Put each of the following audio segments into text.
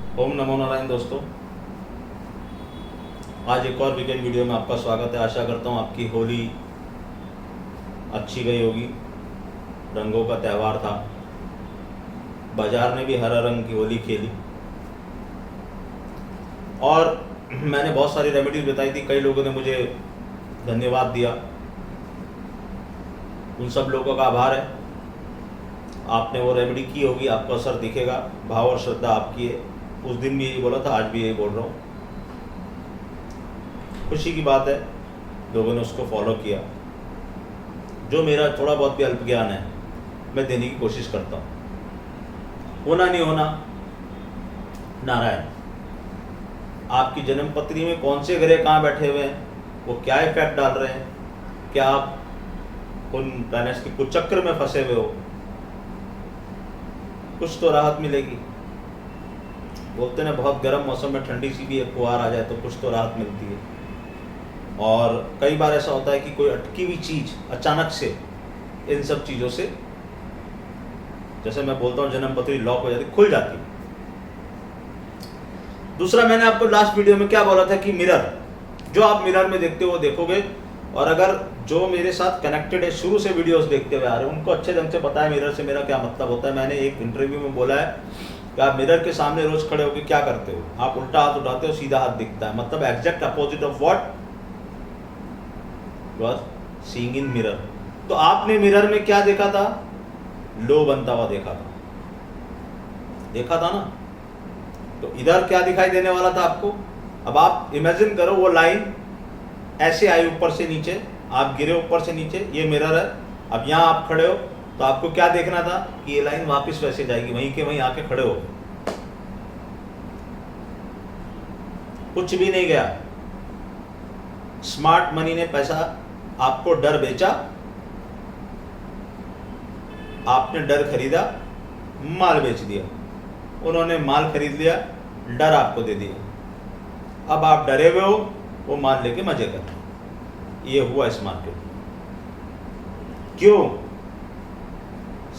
ओम नमो नारायण दोस्तों, आज एक और वीकेंड वीडियो में आपका स्वागत है। आशा करता हूँ आपकी होली अच्छी गई होगी। रंगों का त्यौहार था, बाजार ने भी हरा रंग की होली खेली और मैंने बहुत सारी रेमेडीज बताई थी। कई लोगों ने मुझे धन्यवाद दिया, उन सब लोगों का आभार है। आपने वो रेमेडी की होगी, आपको असर दिखेगा। भाव और श्रद्धा आपकी है। उस दिन भी यही बोला था, आज भी यही बोल रहा हूँ। खुशी की बात है, लोगों ने उसको फॉलो किया। जो मेरा थोड़ा बहुत भी अल्प ज्ञान है, मैं देने की कोशिश करता हूँ। होना नहीं होना नारायण। आपकी जन्म पत्री में कौन से ग्रह कहाँ बैठे हुए हैं, वो क्या इफेक्ट डाल रहे हैं, क्या आप उन प्लैनेट्स के कुचक्र में फंसे हुए हो, कुछ तो राहत मिलेगी। बोलते हैं बहुत गर्म मौसम में ठंडी सी भी एक फुहार आ जाए तो कुछ तो राहत मिलती है। और कई बार ऐसा होता है कि कोई अटकी हुई चीज़ अचानक से इन सब चीज़ों से, जैसे मैं बोलता हूँ जन्म पत्री लॉक हो जाती, खुल जाती। दूसरा, मैंने आपको लास्ट वीडियो में क्या बोला था कि मिरर, जो आप मिरर में देखते हो वो देखोगे। और अगर जो मेरे साथ कनेक्टेड है, शुरू से वीडियोस देखते हुए आ रहे हैं, उनको अच्छे ढंग से पता है मिरर से मेरा क्या मतलब होता है। मैंने एक इंटरव्यू में बोला है कि आप मिरर के सामने रोज खड़े होकर क्या करते हो? आप उल्टा हाथ उठाते हो, सीधा हाथ दिखता है। मतलब exact opposite of what you are seeing in mirror. तो आपने मिरर में क्या देखा था? लो बनता हुआ देखा था ना। तो इधर क्या दिखाई देने वाला था आपको? अब आप इमेजिन करो, वो लाइन ऐसे आई ऊपर से नीचे, आप गिरे ऊपर से नीचे, ये मिरर है। अब यहाँ आप खड़े हो तो आपको क्या देखना था कि ये लाइन वापस वैसे जाएगी, वहीं के वहीं आके खड़े हो। कुछ भी नहीं गया। स्मार्ट मनी ने पैसा आपको डर बेचा, आपने डर खरीदा, माल बेच दिया। उन्होंने माल खरीद लिया, डर आपको दे दिया। अब आप डरे हुए हो, वो माल लेके मजे कर रहे हो। ये हुआ इस मार्केट में। क्यों?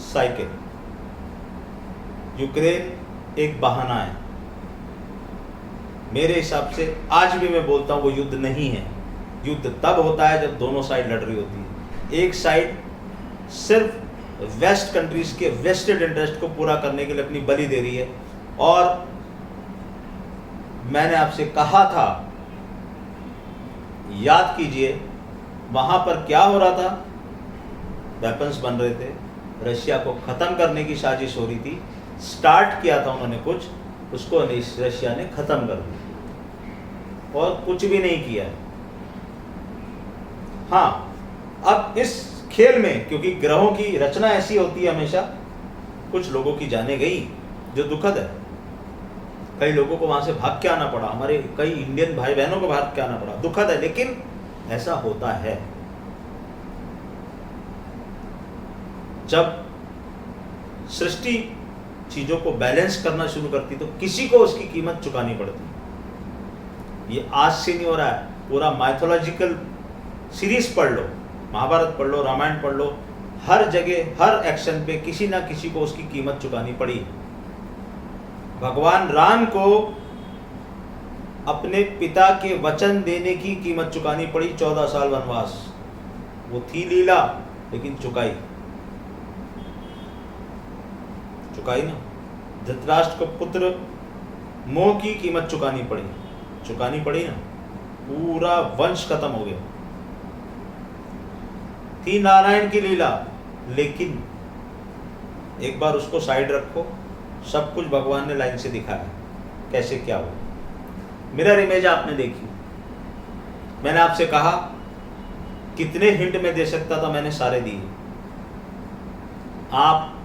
साइकिल। यूक्रेन एक बहाना है। मेरे हिसाब से आज भी मैं बोलता हूं वो युद्ध नहीं है। युद्ध तब होता है जब दोनों साइड लड़ रही होती है। एक साइड सिर्फ वेस्ट कंट्रीज के वेस्टेड इंटरेस्ट को पूरा करने के लिए अपनी बलि दे रही है। और मैंने आपसे कहा था, याद कीजिए, वहां पर क्या हो रहा था? वेपन्स बन रहे थे, रशिया को खत्म करने की साजिश हो रही थी। स्टार्ट किया था उन्होंने कुछ, उसको रशिया ने खत्म कर दिया और कुछ भी नहीं किया। हाँ, अब इस खेल में क्योंकि ग्रहों की रचना ऐसी होती है, हमेशा कुछ लोगों की जाने गई, जो दुखद है। कई लोगों को वहां से भाग के आना पड़ा, हमारे कई इंडियन भाई बहनों को भाग के आना पड़ा, दुखद है, लेकिन ऐसा होता है। जब सृष्टि चीजों को बैलेंस करना शुरू करती तो किसी को उसकी कीमत चुकानी पड़ती। ये आज से नहीं हो रहा है। पूरा माइथोलॉजिकल सीरीज पढ़ लो, महाभारत पढ़ लो, रामायण पढ़ लो, हर जगह हर एक्शन पे किसी ना किसी को उसकी कीमत चुकानी पड़ी। भगवान राम को अपने पिता के वचन देने की कीमत चुकानी पड़ी। 14 साल वनवास, वो थी लीला, लेकिन चुकाई ना। धृतराष्ट्र को पुत्र मोह की कीमत चुकानी पड़ी ना। पूरा वंश खत्म हो गया। थी नारायण की लीला, लेकिन एक बार उसको साइड रखो, सब कुछ भगवान ने लाइन से दिखाया कैसे क्या हो। मिरर इमेज आपने देखी। मैंने आपसे कहा कितने हिंट में दे सकता था, मैंने सारे दिए। आप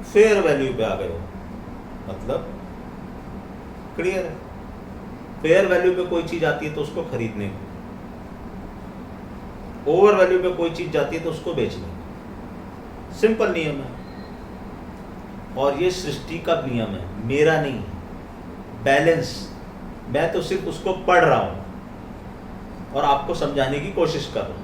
फेयर वैल्यू पे आ गए हो, मतलब क्लियर है। फेयर वैल्यू पे कोई चीज आती है तो उसको खरीदने को, ओवर वैल्यू पे कोई चीज जाती है तो उसको बेचने को। सिंपल नियम है, और ये सृष्टि का नियम है, मेरा नहीं है। बैलेंस, मैं तो सिर्फ उसको पढ़ रहा हूं और आपको समझाने की कोशिश कर रहा हूं।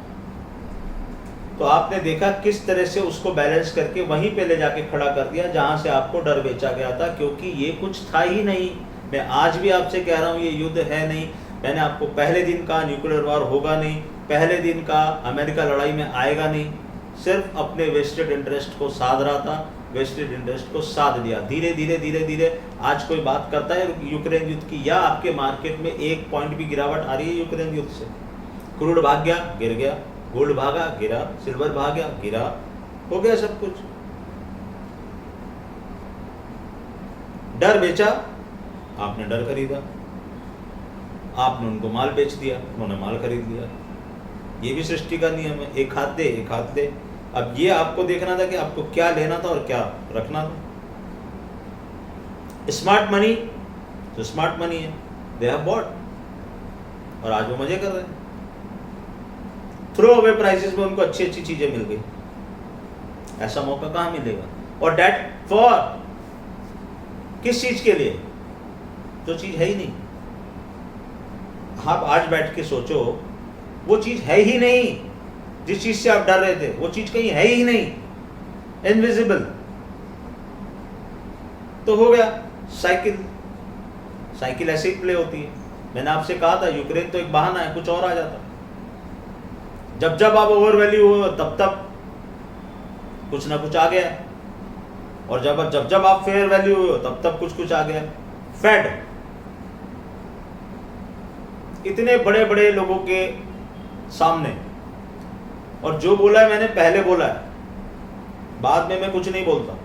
तो आपने देखा किस तरह से उसको बैलेंस करके वहीं पे ले जाके खड़ा कर दिया जहां से आपको डर बेचा गया था, क्योंकि ये कुछ था ही नहीं। मैं आज भी आपसे कह रहा हूँ ये युद्ध है नहीं। मैंने आपको पहले दिन कहा न्यूक्लियर वॉर होगा नहीं, पहले दिन कहा अमेरिका लड़ाई में आएगा नहीं, सिर्फ अपने वेस्टेड इंटरेस्ट को साध रहा था, वेस्टेड इंटरेस्ट को साध दिया। धीरे धीरे धीरे धीरे आज कोई बात करता है यूक्रेन युद्ध की, या आपके मार्केट में 1 पॉइंट भी गिरावट आ रही है यूक्रेन युद्ध से? क्रूड भाग गया, गिर गया, गोल्ड भागा, गिरा, सिल्वर भाग गया, गिरा, हो गया सब कुछ। डर बेचा, आपने डर खरीदा, आपने उनको माल बेच दिया, उन्होंने माल खरीद लिया। ये भी सृष्टि का नियम है, एक हाथ दे एक हाथ दे। अब ये आपको देखना था कि आपको क्या लेना था और क्या रखना था। स्मार्ट मनी, जो स्मार्ट मनी है, दे हैव बॉट, और आज वो मजे कर रहे हैं। थ्रो अवे प्राइसेस में उनको अच्छी अच्छी चीजें मिल गई, ऐसा मौका कहां मिलेगा? और डेट फॉर किस चीज के लिए? जो चीज है ही नहीं। आप आज बैठ के सोचो, वो चीज है ही नहीं जिस चीज से आप डर रहे थे, वो चीज कहीं है ही नहीं, इनविजिबल। तो हो गया साइकिल, साइकिल ऐसे ही प्ले होती है। मैंने आपसे कहा था यूक्रेन तो एक बहाना है, कुछ और आ जाता। जब जब आप ओवर वैल्यू हो तब तब कुछ ना कुछ आ गया, और जब जब आप फेयर वैल्यू हो तब तब कुछ आ गया। फेड इतने बड़े बड़े लोगों के सामने, और जो बोला है मैंने पहले बोला है, बाद में मैं कुछ नहीं बोलता।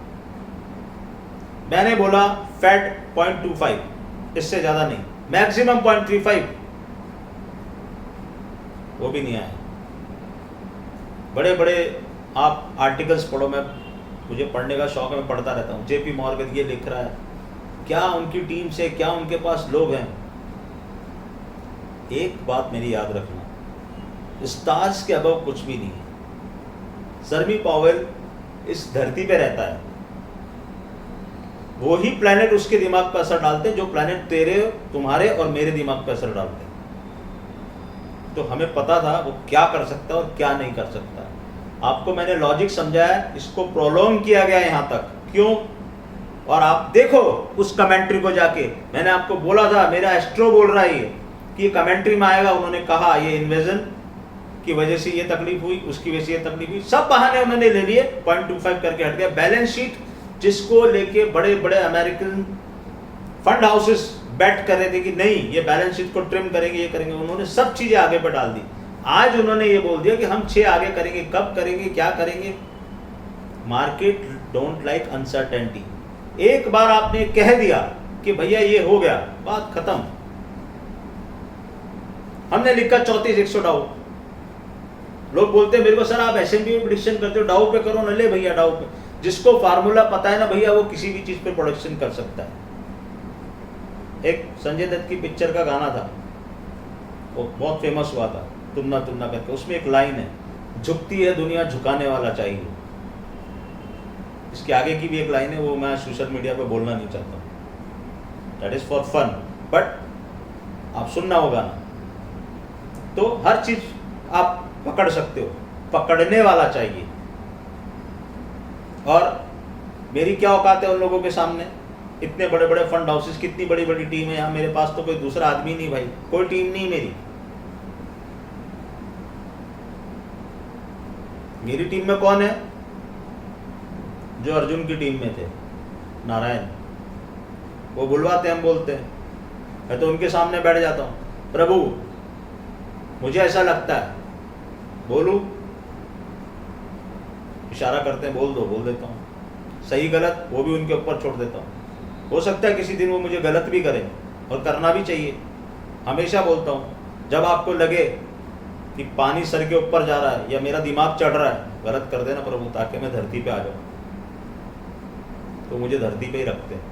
मैंने बोला फेड 0.25, इससे ज्यादा नहीं, मैक्सिमम 0.35, वो भी नहीं आया। बड़े बड़े आप आर्टिकल्स पढ़ो, मुझे पढ़ने का शौक है, मैं पढ़ता रहता हूँ। जेपी मॉर्गन ये लिख रहा है, क्या उनकी टीम से, क्या उनके पास लोग हैं। एक बात मेरी याद रखना, स्टार्स के अबव कुछ भी नहीं है। सर्मी पावेल इस धरती पे रहता है, वो ही प्लेनेट उसके दिमाग पर असर डालते हैं जो प्लेनेट तेरे, तुम्हारे और मेरे दिमाग पर असर डालते हैं। तो हमें पता था वो क्या कर सकता है और क्या नहीं कर सकता। आपको मैंने लॉजिक समझाया, इसको प्रोलॉन्ग किया गया यहाँ तक, क्यों? और आप देखो उस कमेंट्री को जाके, मैंने आपको बोला था, मेरा एस्ट्रो बोल रहा है कि ये कमेंट्री में आएगा। उन्होंने कहा ये इन्वेजन की वजह से ये तकलीफ हुई, उसकी वजह से ये तकलीफ हुई, सब बहाने उन्होंने ले लिए, 0.25 करके हट गया। बैलेंस शीट जिसको लेके बड़े बड़े अमेरिकन फंड हाउसेस बेट कर रहे थे कि नहीं ये बैलेंस शीट को ट्रिम करेंगे, ये करेंगे, उन्होंने सब चीजें आगे पर डाल दी। आज उन्होंने ये बोल दिया कि हम 6 आगे करेंगे, कब करेंगे, क्या करेंगे। Market don't like uncertainty. एक बार आपने कह दिया कि भैया ये हो गया, बात खत्म। हमने लिखा 34,100 डाउ। लोग बोलते हैं मेरे को, सर आप S&P में प्रेडिक्शन करते हो, डाउ पे करो ना। ले भैया डाउ पे, जिसको फार्मूला पता है ना भैया, वो किसी भी चीज पे प्रोडक्शन कर सकता है। एक संजय दत्त की पिक्चर का गाना था, वो बहुत फेमस हुआ था, तुमना तुमना करके। उसमें एक लाइन है, झुकती है दुनिया झुकाने वाला चाहिए। इसके आगे की भी एक लाइन है, वो मैं सोशल मीडिया पे बोलना नहीं चाहता, that is for fun, but आप सुनना होगा ना। तो हर चीज आप पकड़ सकते हो, पकड़ने वाला चाहिए। और मेरी क्या औकात है उन लोगों के सामने? इतने बड़े बड़े फंड हाउसेस, कितनी बड़ी बड़ी टीम है यहाँ। मेरे पास तो कोई दूसरा आदमी नहीं भाई, कोई टीम नहीं मेरी। मेरी टीम में कौन है? जो अर्जुन की टीम में थे, नारायण। वो बुलवाते हम बोलते हैं, मैं तो उनके सामने बैठ जाता हूँ, प्रभु मुझे ऐसा लगता है, बोलूं? इशारा करते हैं, बोल दो, बोल देता हूँ। सही गलत वो भी उनके ऊपर छोड़ देता हूँ। हो सकता है किसी दिन वो मुझे गलत भी करे, और करना भी चाहिए। हमेशा बोलता हूँ, जब आपको लगे कि पानी सर के ऊपर जा रहा है या मेरा दिमाग चढ़ रहा है, गलत कर देना प्रभु, ताकि मैं धरती पे आ जाऊँ। तो मुझे धरती पे ही रखते हैं।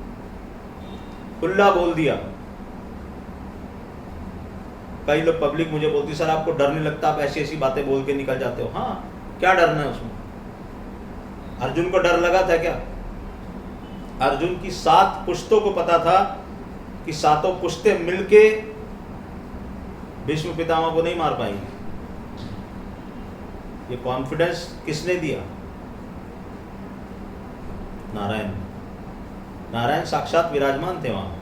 खुला बोल दिया। कई लोग पब्लिक मुझे बोलती, सर आपको डर नहीं लगता, आप ऐसी ऐसी बातें बोल के निकल जाते हो। हाँ, क्या डरना है उसमें? अर्जुन को डर लगा था क्या? अर्जुन की 7 पुश्तों को पता था कि 7 पुश्तें मिलके भीष्म पितामह को नहीं मार पाएंगी। ये कॉन्फिडेंस किसने दिया? नारायण। नारायण साक्षात विराजमान थे वहाँ।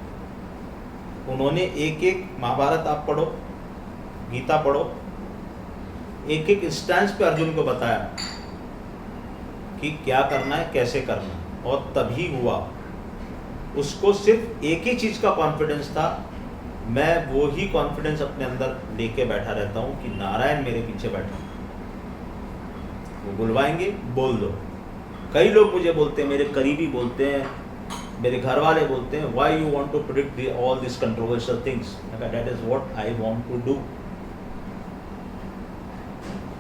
उन्होंने एक एक महाभारत आप पढ़ो, गीता पढ़ो, एक एक इंस्टेंस पे अर्जुन को बताया कि क्या करना है, कैसे करना है, और तभी हुआ। उसको सिर्फ एक ही चीज़ का कॉन्फिडेंस था। मैं वो ही कॉन्फिडेंस अपने अंदर लेके बैठा रहता हूँ कि नारायण मेरे पीछे बैठे, वो बुलवाएंगे, बोल दो। कई लोग मुझे बोलते हैं, मेरे करीबी बोलते हैं, मेरे घर वाले बोलते हैं, why you want to predict all this controversial things. That is what I want to do.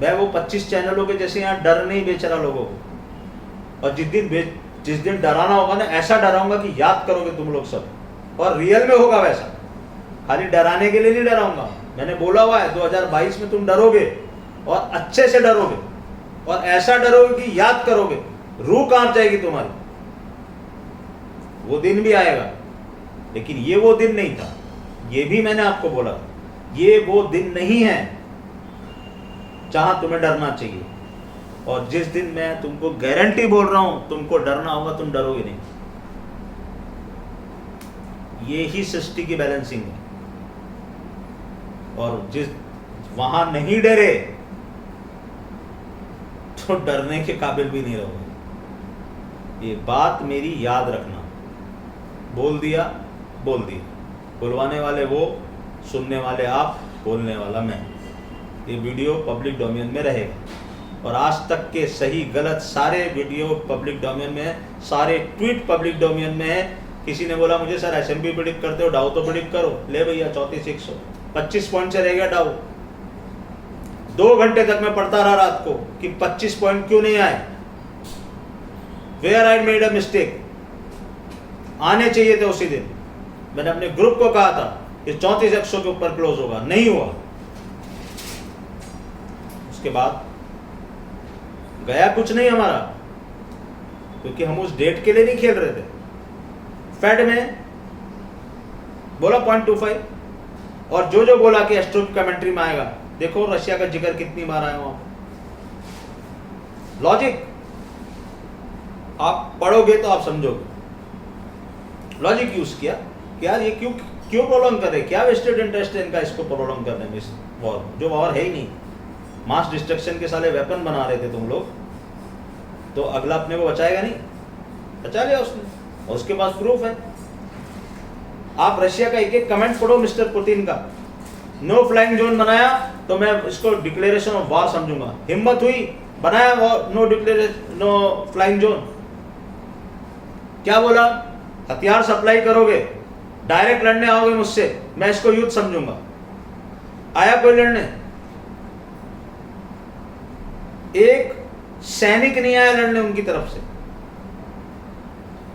मैं वो 25 चैनलों के जैसे यहाँ डर नहीं बेच रहा लोगों को, और जिस दिन डराना होगा ना, ऐसा डराऊंगा कि याद करोगे तुम लोग सब, और रियल में होगा वैसा। खाली डराने के लिए नहीं डराऊंगा, मैंने बोला हुआ है 2022 में तुम डरोगे, और अच्छे से डरोगे, और ऐसा डरोगे कि याद करोगे, रूह कांप जाएगी तुम्हारी। वो दिन भी आएगा, लेकिन ये वो दिन नहीं था। ये भी मैंने आपको बोला, ये वो दिन नहीं है जहां तुम्हें डरना चाहिए। और जिस दिन मैं तुमको गारंटी बोल रहा हूं तुमको डरना होगा, तुम डरोगे नहीं। ये ही सृष्टि की बैलेंसिंग है। और जिस वहां नहीं डरे तो डरने के काबिल भी नहीं रहोगे। ये बात मेरी याद रखना। बोल दिया, बोल दिया। बुलवाने वाले वो, सुनने वाले आप, बोलने वाला मैं। ये वीडियो पब्लिक डोमेन में रहेगा, और आज तक के सही गलत सारे वीडियो पब्लिक डोमेन में है, सारे ट्वीट पब्लिक डोमेन में है। किसी ने बोला मुझे सर एसएमपी प्रेडिक्ट करते हो, डाउ तो प्रेडिक्ट करो। ले भैया 34,100 25 पॉइंट से रह गया डाउ। 2 घंटे तक मैं पढ़ता रहा रात को कि 25 पॉइंट क्यों नहीं आए, where I made a mistake. आने चाहिए थे उसी दिन। मैंने अपने ग्रुप को कहा था कि 34,100 के ऊपर क्लोज होगा, नहीं हुआ। उसके बाद गया कुछ नहीं हमारा, क्योंकि हम उस डेट के लिए नहीं खेल रहे थे। फेड में बोला 0.25, और जो बोला कि एस्ट्रो कमेंट्री में आएगा, देखो रशिया का जिक्र कितनी बार आया वहां। लॉजिक आप पढ़ोगे तो आप समझोगे। लॉजिक यूज किया कि यार ये क्यों प्रोलॉन्ग कर रहे, क्या वेस्टेड इंटरेस्ट है इनका इसको प्रोलॉन्ग करने में, इस वॉर जो वॉर है ही नहीं। मास डिस्ट्रक्शन के साले वेपन बना रहे थे तुम लोग, तो अगला अपने को बचाएगा नहीं, बचा लिया उसने, और उसके पास प्रूफ है। आप रशिया का एक एक कमेंट पढ़ो मिस्टर पुतिन का। नो फ्लाइंग जोन बनाया तो मैं इसको डिक्लेरेशन ऑफ वॉर समझूंगा। हिम्मत हुई, बनाया नो फ्लाइंग जोन। क्या बोला, हथियार सप्लाई करोगे, डायरेक्ट लड़ने आओगे मुझसे, मैं इसको युद्ध समझूंगा। आया कोई लड़ने? एक सैनिक नहीं आया लड़ने उनकी तरफ से।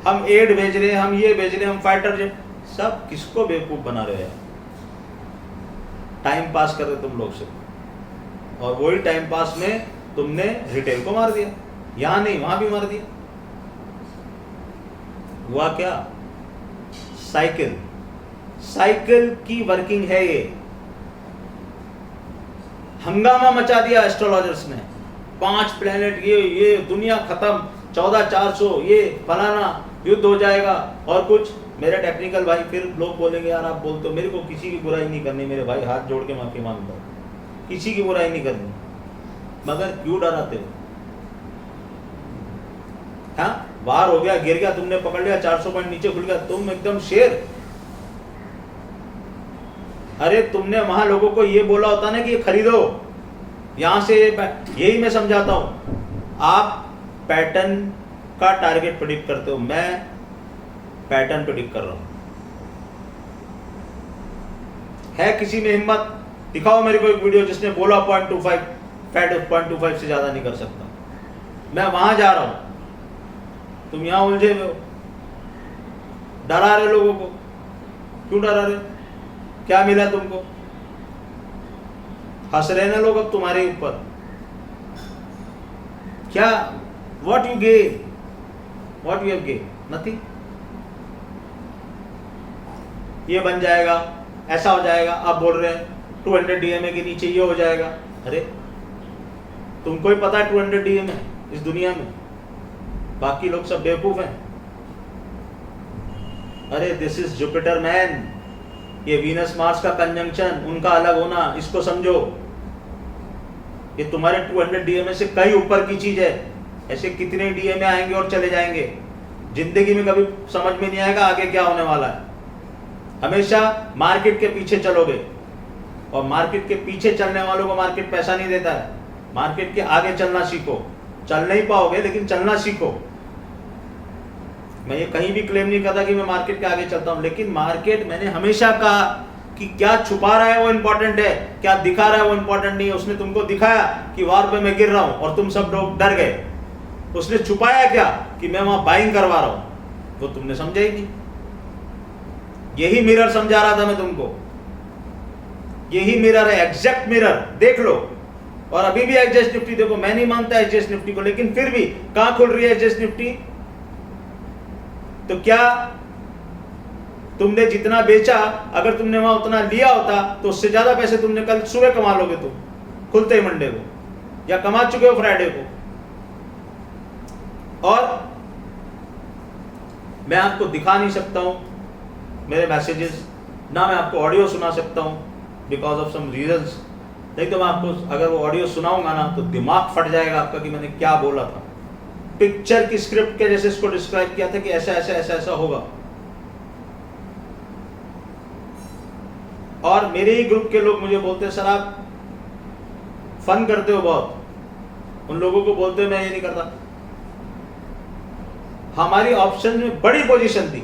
हम एड भेज रहे हैं, हम ये भेज रहे हैं, हम फाइटर, सब किसको बेवकूफ बना रहे हैं? टाइम पास कर रहे तुम लोग से, और वही टाइम पास में तुमने रिटेल को मार दिया। यहां नहीं, वहां भी मार दिया। हुआ क्या? साइकिल की वर्किंग है ये। हंगामा मचा दिया एस्ट्रोलॉजर्स ने, 5 प्लेनेट, ये दुनिया खत्म, 14,400, ये फलाना युद्ध हो जाएगा, और कुछ। मेरे टेक्निकल भाई फिर लोग बोलेंगे यार आप बोलते हो, मेरे को किसी की बुराई नहीं करनी मेरे भाई, हाथ जोड़ के माफी मांगता हूं, किसी की बुराई नहीं करनी, मगर क्यों डराते हो? हाँ, बाहर हो गया, गिर गया, तुमने पकड़ लिया, 400 पॉइंट नीचे खुल गया, तुम एकदम शेर। अरे तुमने वहां लोगों को ये बोला होता ना कि ये खरीदो, यहां से यही मैं समझाता हूं। आप पैटर्न का टारगेट प्रेडिक्ट करते हो, मैं पैटर्न प्रेडिक्ट कर रहा हूं। है किसी में हिम्मत? दिखाओ मेरे को एक वीडियो जिसने बोला 0.25 फैट 0.25 से ज्यादा नहीं कर सकता। मैं वहां जा रहा हूं, तुम यहां उलझे हुए हो, डरा रहे लोगों को। क्यों डरा रहे? क्या मिला तुमको? हंस रहे ना लोग अब तुम्हारे ऊपर। क्या? What you gain? What you have gain? Nothing. ये बन जाएगा, ऐसा हो जाएगा, आप बोल रहे हैं 200 DMA के नीचे ये हो जाएगा। अरे तुमको ही पता है 200 डीएम है इस दुनिया में, बाकी लोग सब बेवकूफ हैं। अरे दिस इज जुपिटर मैन, ये वीनस मार्स का कंजंक्शन, उनका अलग होना, इसको समझो। ये तुम्हारे 200 डीएमए से कई ऊपर की चीज है। ऐसे कितने डीएमए आएंगे और चले जाएंगे, जिंदगी में कभी समझ में नहीं आएगा आगे क्या होने वाला है। हमेशा मार्केट के पीछे चलोगे, और मार्केट के पीछे चलने वालों को मार्केट पैसा नहीं देता है। मार्केट के आगे चलना सीखो। चल नहीं पाओगे लेकिन चलना सीखो। मैं ये कहीं भी क्लेम नहीं करता कि मैं मार्केट के आगे चलता हूं, लेकिन मार्केट, मैंने हमेशा कहा कि क्या छुपा रहा है वो इंपॉर्टेंट है, क्या दिखा रहा है वो इंपॉर्टेंट नहीं है। उसने तुमको दिखाया कि वार पे मैं गिर रहा हूं और तुम सब लोग डर गए। उसने छुपाया क्या कि मैं वहां बाइंग करवा रहा हूं, वो तुमने समझा ही नहीं। यही मिरर समझा रहा था मैं तुमको, यही मिरर है, एग्जैक्ट मिरर। देख लो। और अभी भी एचएस निफ्टी देखो, मैं नहीं मानता एचएस निफ्टी को, लेकिन फिर भी कहां खुल रही है एचएस निफ्टी? तो क्या तुमने जितना बेचा, अगर तुमने वहां उतना लिया होता तो उससे ज्यादा पैसे तुमने कल सुबह कमा लोगे तुम, खुलते ही मंडे को, या कमा चुके हो फ्राइडे को। और मैं आपको दिखा नहीं सकता हूं मेरे मैसेजेस, ना मैं आपको ऑडियो सुना सकता हूं बिकॉज ऑफ सम रीजंस। नहीं तो मैं आपको अगर वो ऑडियो सुनाऊंगा ना तो दिमाग फट जाएगा आपका कि मैंने क्या बोला था। पिक्चर की स्क्रिप्ट के जैसे इसको डिस्क्राइब किया था कि ऐसा ऐसा ऐसा ऐसा होगा। और मेरे ही ग्रुप के लोग मुझे बोलते हैं सर आप फन करते हो बहुत। उन लोगों को बोलते हो मैं ये नहीं करता। हमारी ऑप्शन में बड़ी पोजीशन थी,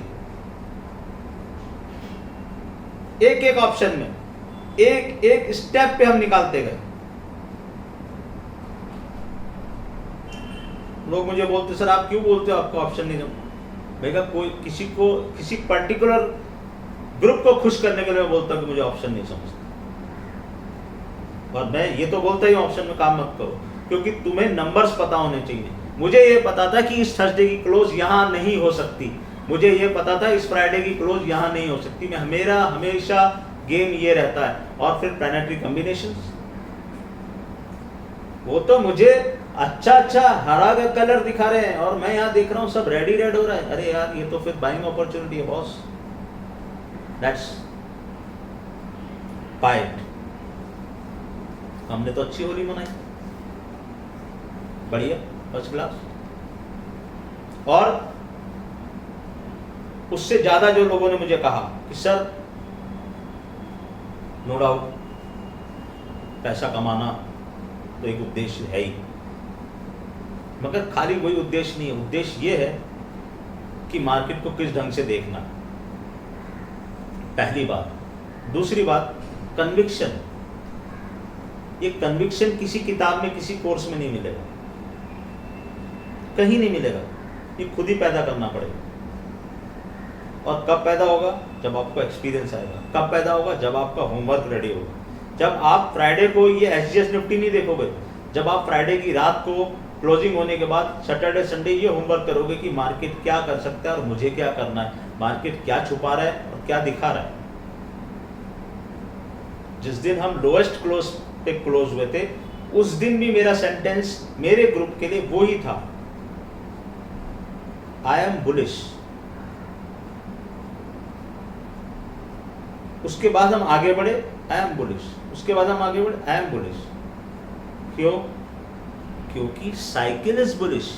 एक एक ऑप्शन में एक एक स्टेप पे हम निकालते गए। लोग मुझे बोलते सर आप क्यों बोलते हो आपको ऑप्शन नहीं समझ। मैं कहा कोई किसी पर्टिकुलर ग्रुप को खुश करने के लिए मैं बोलता हूं कि मुझे ऑप्शन नहीं समझता। और मैं ये तो बोलता ही ऑप्शन में काम मत करो, क्योंकि तुम्हें नंबर्स पता होने चाहिए। मुझे ये पता था कि इस थर्सडे की क्लोज यहां नहीं हो सकती, मुझे ये पता था इस फ्राइडे की क्लोज यहां नहीं हो सकती। मेरा हमेशा गेम ये रहता है। और फिर प्लैनेटरी कॉम्बिनेशंस, वो तो मुझे अच्छा हरा का कलर दिखा रहे हैं और मैं यहां देख रहा हूं सब रेडी रेड हो रहा है। अरे यार ये तो फिर बाइंग अपॉर्चुनिटी है बॉस। दैट्स पाइट। हमने तो अच्छी होली मनाई, बढ़िया, फर्स्ट क्लास। और उससे ज्यादा जो लोगों ने मुझे कहा कि सर नो डाउट पैसा कमाना तो एक उद्देश्य है ही, मगर खाली वही उद्देश्य नहीं है। उद्देश्य ये है कि मार्केट को किस ढंग से देखना, पहली बात। दूसरी बात कन्विक्शन। ये कन्विक्शन किसी किताब में, किसी कोर्स में नहीं मिलेगा, कहीं नहीं मिलेगा। ये खुद ही पैदा करना पड़ेगा। और कब पैदा होगा? जब आपको एक्सपीरियंस आएगा। कब पैदा होगा? जब आपका होमवर्क रेडी होगा। जब आप फ्राइडे को ये एचजीएस निफ्टी नहीं देखोगे, जब आप फ्राइडे की रात को क्लोजिंग होने के बाद सैटरडे संडे ये होमवर्क करोगे कि मार्केट क्या कर सकता है और मुझे क्या करना है, मार्केट क्या छुपा रहा है और क्या दिखा रहा है। जिस दिन हम लोएस्ट क्लोज पे क्लोज हुए थे, उस दिन भी मेरा सेंटेंस मेरे ग्रुप के लिए वो ही था, आई एम बुलिश। उसके बाद हम आगे बढ़े, आई एम बुलिश। उसके बाद हम आगे बढ़े, आई एम बुलिश। क्यों? क्योंकि साइकिल इज बुलिश।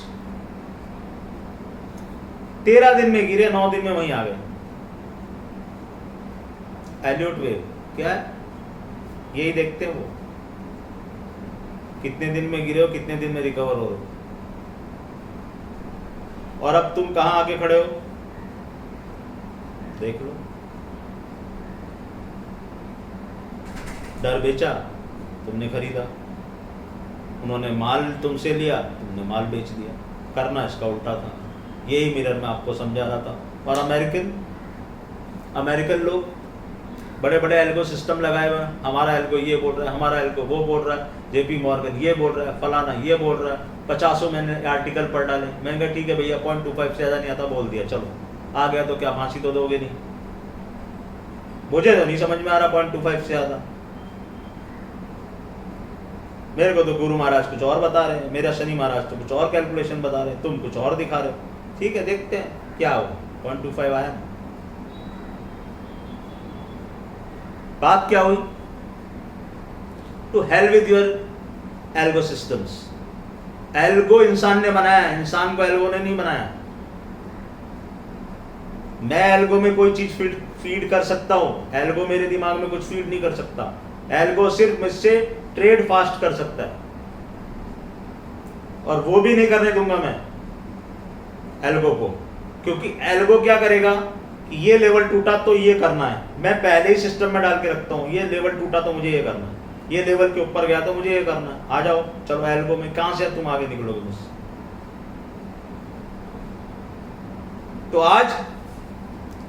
13 दिन में गिरे, 9 दिन में वहीं आ गए। एलियट वेव क्या है? यही देखते हो, कितने दिन में गिरे हो, कितने दिन में रिकवर हो रहे हो। और अब तुम कहां आके खड़े हो देख लो। डर बेचा, तुमने खरीदा। उन्होंने माल तुमसे लिया, तुमने माल बेच दिया। करना इसका उल्टा था। यही मिरर में आपको समझा रहा था। और अमेरिकन लोग बड़े बड़े एल्गो सिस्टम लगाए हुए हैं। हमारा एल्गो ये बोल रहा है, हमारा एल्गो वो बोल रहा है, जेपी मॉर्गन ये बोल रहा है, फलाना ये बोल रहा है। 50 मैंने आर्टिकल पढ़ डाले। मैंने कहा ठीक है भैया 0.25 से ज़्यादा नहीं आता, बोल दिया, चलो आ गया तो क्या फांसी तो दोगे नहीं। मुझे तो नहीं समझ में आ रहा 0.25 से ज़्यादा। मेरे को तो गुरु महाराज कुछ और बता रहे हैं, मेरा शनि महाराज तो कुछ और कैलकुलेशन बता रहे हैं, तुम कुछ और दिखा रहे हो। ठीक है, देखते हैं क्या हो। 0.25 आया। बात क्या हुई? To hell with your algo systems. Algo इंसान ने बनाया, इंसान को एल्गो ने नहीं बनाया। मैं एल्गो में कोई चीज फीड कर सकता हूं, एल्गो मेरे दिमाग में कुछ फीड नहीं कर सकता। एल्गो सिर्फ मुझसे ट्रेड फास्ट कर सकता है, और वो भी नहीं करने दूंगा मैं एल्गो को, क्योंकि एल्गो क्या करेगा कि ये लेवल टूटा तो ये करना है, मैं पहले ही सिस्टम में डाल के रखता हूं, ये लेवल टूटा तो मुझे ये करना है, ये लेवल के ऊपर गया तो मुझे ये करना है, आ जाओ चलो एल्गो में। कहां से तुम आगे निकलोगे मुझसे? तो आज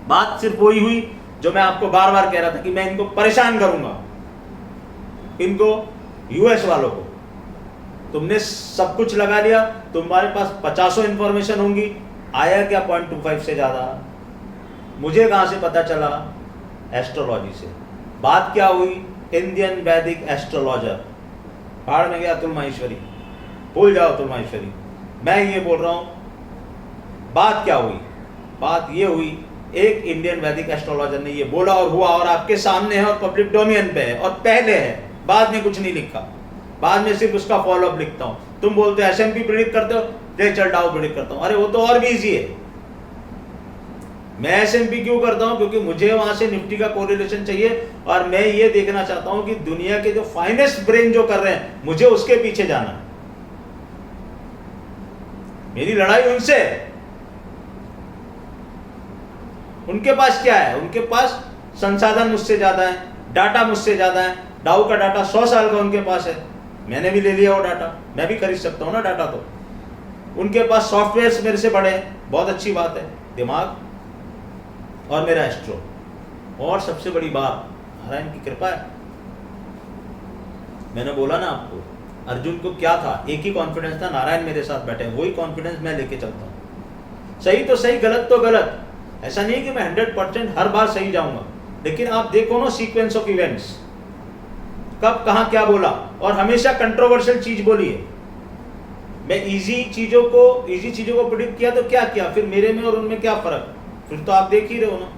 बात सिर्फ वही हुई जो मैं आपको बार बार कह रहा था कि मैं इनको परेशान करूंगा, इनको यूएस वालों को। तुमने सब कुछ लगा लिया, तुम्हारे पास 50 इंफॉर्मेशन होंगी, आया क्या 0.25 से ज्यादा? मुझे कहां से पता चला? एस्ट्रोलॉजी से। बात क्या हुई? इंडियन वैदिक एस्ट्रोलॉजर। भाड़ में गया अतुल माहेश्वरी, भूल जाओ अतुल माहेश्वरी। मैं ये बोल रहा हूं, बात क्या हुई? बात ये हुई, एक इंडियन वैदिक एस्ट्रोलॉजर ने ये बोला और हुआ, और आपके सामने है और पब्लिक डोमेन पे है और पहले है, बाद में कुछ नहीं लिखा, बाद में सिर्फ उसका फॉलोअप लिखता हूं। तुम बोलते हो एसएमपी प्रेडिक्ट करते हो, ले चल डाउ प्रेडिक्ट करता हूं। अरे वो तो और भी इजी है। मैं एसएमपी क्यों करता हूं? क्योंकि मुझे वहां से निफ्टी का कोरिलेशन चाहिए, और मैं ये देखना चाहता हूं कि दुनिया के जो फाइनेस्ट ब्रेन जो कर रहे हैं, मुझे उसके पीछे जाना है। मेरी लड़ाई उनसे। उनके पास क्या है? उनके पास संसाधन मुझसे ज्यादा है, डाटा मुझसे ज्यादा है। डाउ का डाटा 100 साल का उनके पास है, मैंने भी ले लिया वो डाटा, मैं भी खरीद सकता हूं ना डाटा। तो उनके पास सॉफ्टवेयर्स मेरे से बड़े हैं, बहुत अच्छी बात है, दिमाग और मेरा एस्ट्रो। और सबसे बड़ी बात, नारायण की कृपा है। मैंने बोला ना आपको, अर्जुन को क्या था? एक ही कॉन्फिडेंस था, नारायण मेरे साथ बैठे, वही कॉन्फिडेंस मैं लेके चलता हूं। सही तो सही, गलत तो गलत। ऐसा नहीं कि मैं 100% हर बार सही जाऊंगा, लेकिन आप देखो ना सीक्वेंस ऑफ इवेंट्स, कब कहां क्या बोला, और हमेशा कंट्रोवर्शियल चीज बोली है। मैं इजी चीजों को प्रेडिक्ट किया तो क्या किया, फिर मेरे में और उनमें क्या फर्क? फिर तो आप देख ही रहे हो ना,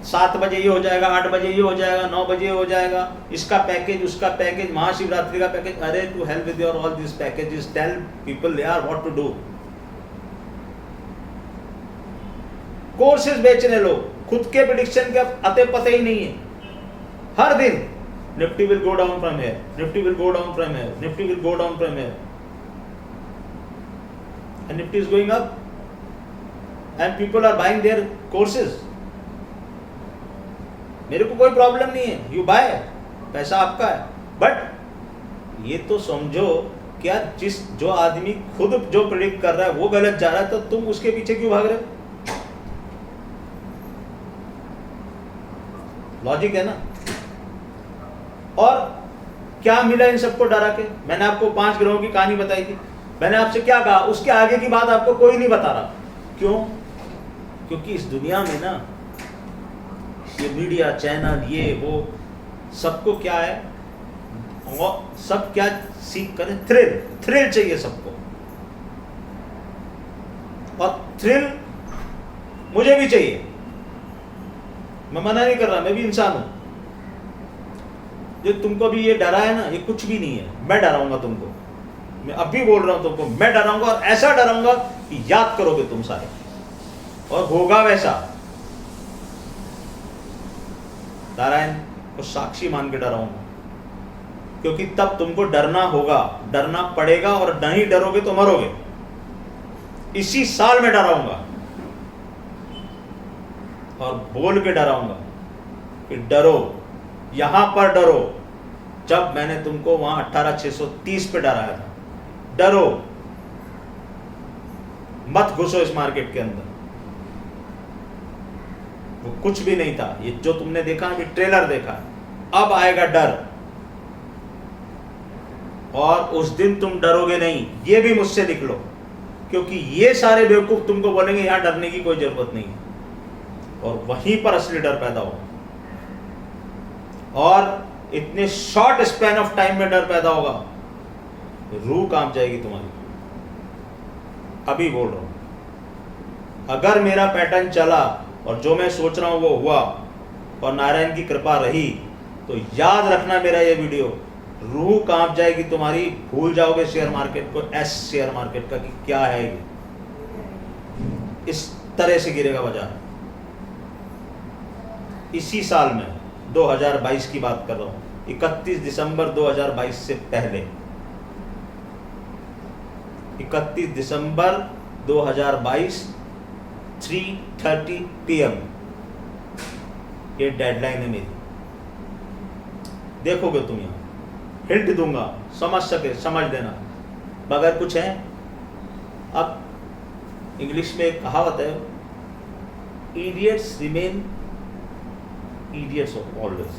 7 बजे ये हो जाएगा, 8 बजे ये हो जाएगा, 9 बजे हो जाएगा, इसका पैकेज, उसका पैकेज, महाशिवरात्रि का पैकेज। अरे to help with your all this packages, tell people यार व्हाट टू डू। कोर्सेज बेचने लोग, खुद के प्रेडिक्शन के अते पते ही नहीं है। हर दिन Nifty will go down from here, Nifty will go down from here, Nifty will go down from here, and Nifty is going up, and people are buying their courses. मेरे को कोई प्रॉब्लम नहीं है, यू बाय, पैसा आपका है। But ये तो समझो क्या, जो आदमी खुद जो प्रेडिक्ट कर रहा है वो गलत जा रहा है, तो तुम उसके पीछे क्यों भाग रहे हो? लॉजिक है ना। और क्या मिला इन सबको डरा के? मैंने आपको 5 ग्रहों की कहानी बताई थी, मैंने आपसे क्या कहा, उसके आगे की बात आपको कोई नहीं बता रहा। क्यों? क्योंकि इस दुनिया में ना ये मीडिया चैनल ये वो सबको क्या है, और सब क्या सीख करें? थ्रिल चाहिए सबको, और थ्रिल मुझे भी चाहिए, मैं मना नहीं कर रहा, मैं भी इंसान हूं। जो तुमको भी ये डरा है ना, ये कुछ भी नहीं है, मैं डराऊंगा तुमको, मैं अभी बोल रहा हूं तुमको, मैं डराऊंगा, और ऐसा डराऊंगा कि याद करोगे तुम सारे, और होगा वैसा। नारायण को साक्षी मान के डराऊंगा, क्योंकि तब तुमको डरना होगा, डरना पड़ेगा, और नहीं डरोगे तो मरोगे। इसी साल में डराऊंगा और बोल के डराऊंगा कि डरो, यहां पर डरो। जब मैंने तुमको वहां 18,630 पे डराया था, डरो मत, घुसो इस मार्केट के अंदर। वो कुछ भी नहीं था, ये जो तुमने देखा अभी ट्रेलर देखा, अब आएगा डर, और उस दिन तुम डरोगे नहीं। ये भी मुझसे लिख लो, क्योंकि ये सारे बेवकूफ तुमको बोलेंगे यहां डरने की कोई जरूरत नहीं है, और वहीं पर असली डर पैदा हो। और इतने शॉर्ट स्पैन ऑफ टाइम में डर पैदा होगा, रूह कांप जाएगी तुम्हारी। अभी बोल रहा हूं, अगर मेरा पैटर्न चला और जो मैं सोच रहा हूं वो हुआ और नारायण की कृपा रही, तो याद रखना मेरा ये वीडियो, रूह कांप जाएगी तुम्हारी, भूल जाओगे शेयर मार्केट को, शेयर मार्केट का कि क्या है ये, इस तरह से गिरेगा बाजार। इसी साल में 2022 की बात कर रहा हूं, 31 दिसंबर 2022 से पहले, 31 दिसंबर 2022 3:30 PM ये डेडलाइन है मेरी। देखोगे तुम, यहां हिंट दूंगा, समझ देना। अगर कुछ है, अब इंग्लिश में एक कहावत है, इडियट्स रिमेन इडियट्स ऑलवेज।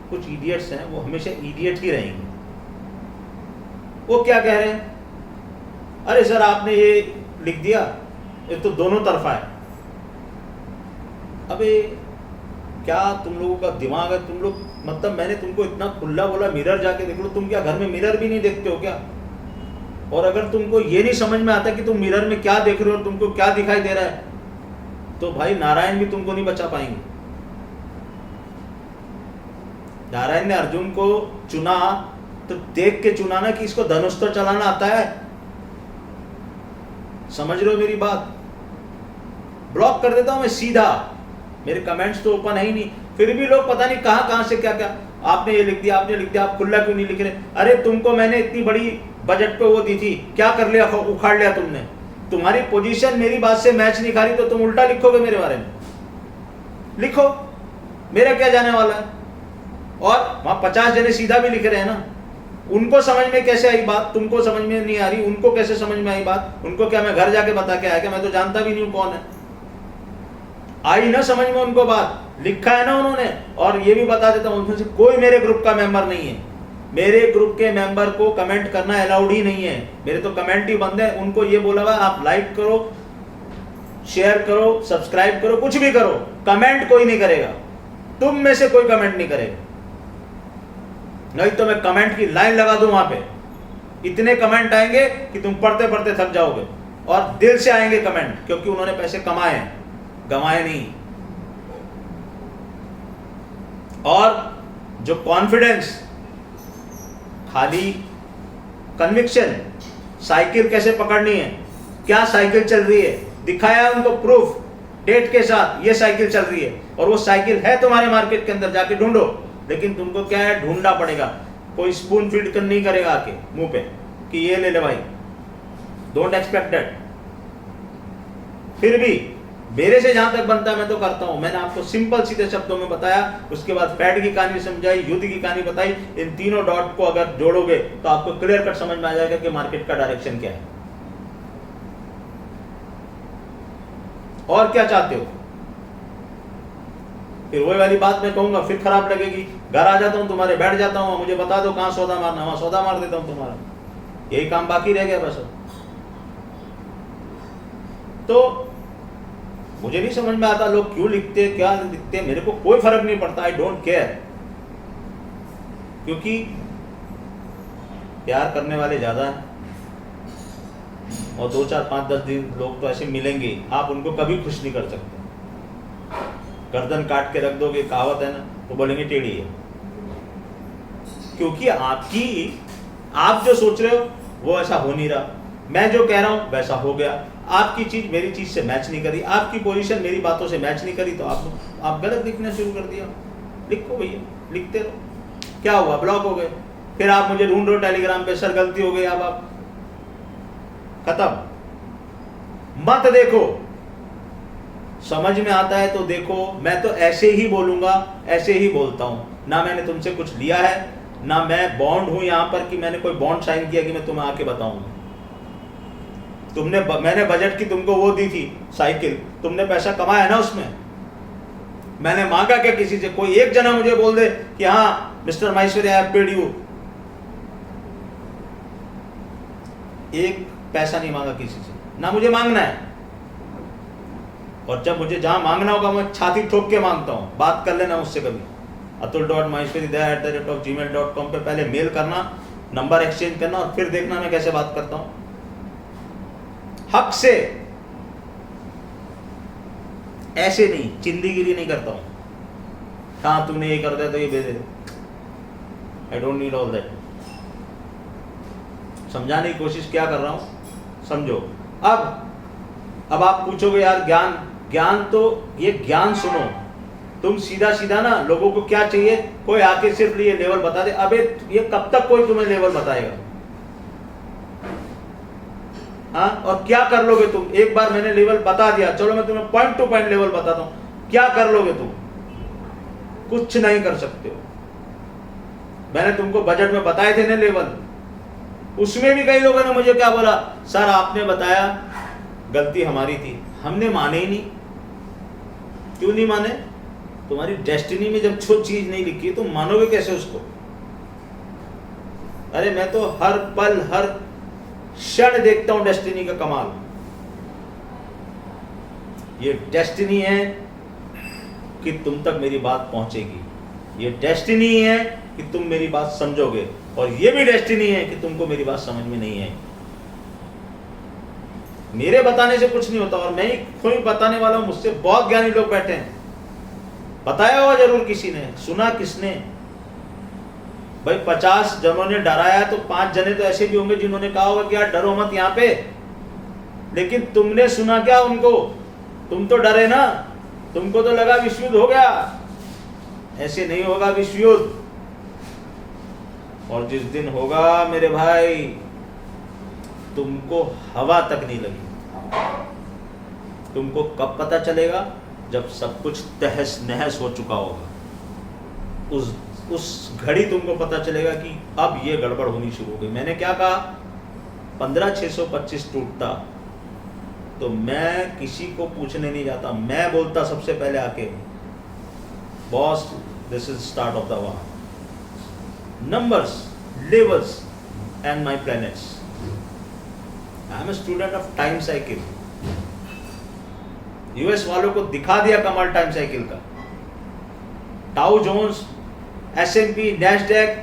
कुछ इडियट्स हैं, वो हमेशा इडियट ही रहेंगे। वो क्या कह रहे हैं, अरे सर आपने ये लिख दिया, ये तो दोनों तरफा है। अबे क्या तुम लोगों का दिमाग है, तुम लोग, मतलब मैंने तुमको इतना खुला बोला मिरर जाके देख लो, तुम क्या घर में मिरर भी नहीं देखते हो क्या? और अगर तुमको ये नहीं समझ में आता कि तुम मिरर में क्या देख रहे हो, तुमको क्या दिखाई दे रहा है, तो भाई नारायण भी तुमको नहीं बचा पाएंगे। नारायण ने अर्जुन को चुना तो देख के चुना ना कि इसको धनुष तो चलाना आता है। समझ रहे हो मेरी बात? ब्लॉक कर देता हूं मैं सीधा, मेरे कमेंट्स तो ओपन है ही नहीं, फिर भी लोग पता नहीं कहां से क्या क्या, आपने ये लिख दिया, आपने लिख दिया, आप खुला क्यों नहीं लिख रहे? अरे तुमको मैंने इतनी बड़ी बजट पे वो दी थी, क्या कर लिया, उखाड़ लिया तुमने। तुम्हारी पोजीशन मेरी बात से मैच नहीं खा रही तो तुम उल्टा लिखोगे मेरे बारे में। लिखो, मेरा क्या जाने वाला है। और वहां 50 जने सीधा भी लिख रहे हैं ना, उनको समझ में कैसे आई बात, तुमको समझ में नहीं आ रही, उनको कैसे समझ में आई बात? उनको क्या मैं घर जाके बता के आया? क्या मैं तो जानता भी नहीं हूं कौन है। आई ना समझ में उनको बात, लिखा है ना उन्होंने। और ये भी बता देता हूं, उनमें से कोई मेरे ग्रुप का मेंबर नहीं है। मेरे ग्रुप के मेंबर को कमेंट करना अलाउड ही नहीं है, मेरे तो कमेंट ही बंद है। उनको ये बोला हुआ आप लाइक करो, शेयर करो, सब्सक्राइब करो, कुछ भी करो, कमेंट कोई नहीं करेगा। तुम में से कोई कमेंट नहीं करेगा, नहीं तो मैं कमेंट की लाइन लगा दूं वहां पे। इतने कमेंट आएंगे कि तुम पढ़ते पढ़ते थक जाओगे, और दिल से आएंगे कमेंट, क्योंकि उन्होंने पैसे कमाए हैं, गंवाए नहीं। और जो कॉन्फिडेंस, खाली कन्विक्शन, साइकिल कैसे पकड़नी है, क्या साइकिल चल रही है, दिखाया उनको प्रूफ डेट के साथ, ये साइकिल चल रही है, और वो साइकिल है तुम्हारे मार्केट के अंदर, जाके ढूंढो। लेकिन तुमको क्या है, ढूंढना पड़ेगा। कोई स्पून फीड कर नहीं करेगा आके मुंह पे कि ये ले ले भाई, डोंट एक्सपेक्ट दैट। फिर भी मेरे से जहां तक बनता है मैं तो करता हूं। मैंने आपको सिंपल सीधे शब्दों में बताया, उसके बाद फैड की कहानी समझाई, युद्ध की कहानी बताई। इन तीनों डॉट को अगर जोड़ोगे तो आपको क्लियर कट समझ में आ जाएगा कि मार्केट का डायरेक्शन क्या है और क्या चाहते हो। फिर वही वाली बात मैं कहूंगा, फिर खराब लगेगी। घर आ जाता हूं तुम्हारे, बैठ जाता हूं, मुझे बता दो कहां सौदा मारना, वहां सौदा मार देता हूं तुम्हारा। यही काम बाकी रह गया बस। तो मुझे नहीं समझ में आता लोग क्यों लिखते, क्या लिखते, मेरे को कोई फर्क नहीं पड़ता, आई डोंट केयर। क्योंकि प्यार करने वाले ज्यादा हैं, और 2 4 5 10 दिन लोग तो ऐसे मिलेंगे, आप उनको कभी खुश नहीं कर सकते। गर्दन काट के रख दोगे, कहावत है ना, तो बोलेंगे टेढ़ी है। क्योंकि आप जो सोच रहे हो वो ऐसा हो नहीं रहा, मैं जो कह रहा हूं वैसा हो गया। आपकी चीज मेरी चीज से मैच नहीं करी, आपकी पोजीशन मेरी बातों से मैच नहीं करी, तो आप गलत लिखना शुरू कर दिया। लिखो भैया, लिखते रहो। क्या हुआ, ब्लॉक हो गए। फिर आप मुझे ढूंढ रहे हो टेलीग्राम पे, सर गलती हो गई, अब आप खत्म। मत देखो, समझ में आता है तो देखो। मैं तो ऐसे ही बोलूंगा, ऐसे ही बोलता हूं ना। मैंने तुमसे कुछ लिया है ना, मैं बॉन्ड हूं यहां पर कि मैंने कोई बॉन्ड साइन किया कि मैं तुम्हें आके बताऊंगा। मैंने बजट की तुमको वो दी थी साइकिल, तुमने पैसा कमाया ना उसमें। मैंने मांगा क्या किसी से? कोई एक जना मुझे बोल दे कि हाँ mister Maheshwari I have paid you. एक पैसा नहीं मांगा किसी से, ना मुझे मांगना है। और जब मुझे जहां मांगना होगा मैं छाती ठोक के मांगता हूं, बात कर लेना मुझसे कभी। atul.maheshwari@gmail.com पे पहले मेल करना, नंबर एक्सचेंज करना और फिर देखना मैं कैसे बात करता हूं हक से। ऐसे नहीं, चिंदीगिरी नहीं करता हूं। हाँ तूने ये कर दिया तो ये भेज दे, I don't need all that. समझाने की कोशिश क्या कर रहा हूं, समझो। अब आप पूछोगे यार ज्ञान तो ये ज्ञान सुनो, तुम सीधा सीधा ना लोगों को क्या चाहिए, कोई आके सिर्फ ये लेवल बता दे। अबे ये कब तक कोई तुम्हें लेवल बताएगा? हाँ, और क्या कर लोगे तुम? एक बार मैंने लेवल बता दिया, चलो मैं तुम्हें पॉइंट टू पॉइंट लेवल बताता हूं, क्या कर लोगे तुम? कुछ नहीं कर सकते हो। मैंने तुमको बजट में बताए थे ना लेवल, उसमें भी कई लोगों ने मुझे क्या बोला, सर आपने बताया, गलती हमारी थी, हमने माने ही नहीं। क्यों नहीं माने? तुम्हारी डेस्टिनी में जब जो चीज नहीं लिखी तुम मानोगे कैसे उसको? अरे मैं तो हर पल हर क्षण देखता हूं डेस्टिनी का कमाल। ये डेस्टिनी है कि तुम तक मेरी बात पहुंचेगी, ये डेस्टिनी है कि तुम मेरी बात समझोगे, और ये भी डेस्टिनी है कि तुमको मेरी बात समझ में नहीं है। मेरे बताने से कुछ नहीं होता, और मैं ही कोई बताने वाला हूं। मुझसे बहुत ज्ञानी लोग बैठे हैं, बताया होगा जरूर किसी ने, सुना किसने? भाई 50 जनों ने डराया तो 5 जने तो ऐसे भी होंगे जिन्होंने कहा होगा कि यार डरो मत यहाँ पे, लेकिन तुमने सुना क्या उनको? तुम तो डरे ना, तुमको तो लगा विश्व युद्ध हो गया। ऐसे नहीं होगा विश्व युद्ध, और जिस दिन होगा मेरे भाई तुमको हवा तक नहीं लगी। तुमको कब पता चलेगा? जब सब कुछ तहस नहस हो चुका होगा, उस घड़ी तुमको पता चलेगा कि अब ये गड़बड़ होनी शुरू हो गई। मैंने क्या कहा? 15,625 टूटता तो मैं किसी को पूछने नहीं जाता, मैं बोलता सबसे पहले आके, boss this is start of the war, numbers, levels and my planets. I am a student of time cycle. US वालों को दिखा दिया कमाल टाइम साइकिल का। डाउ जोन्स, एसएनपी, नैस्डैक,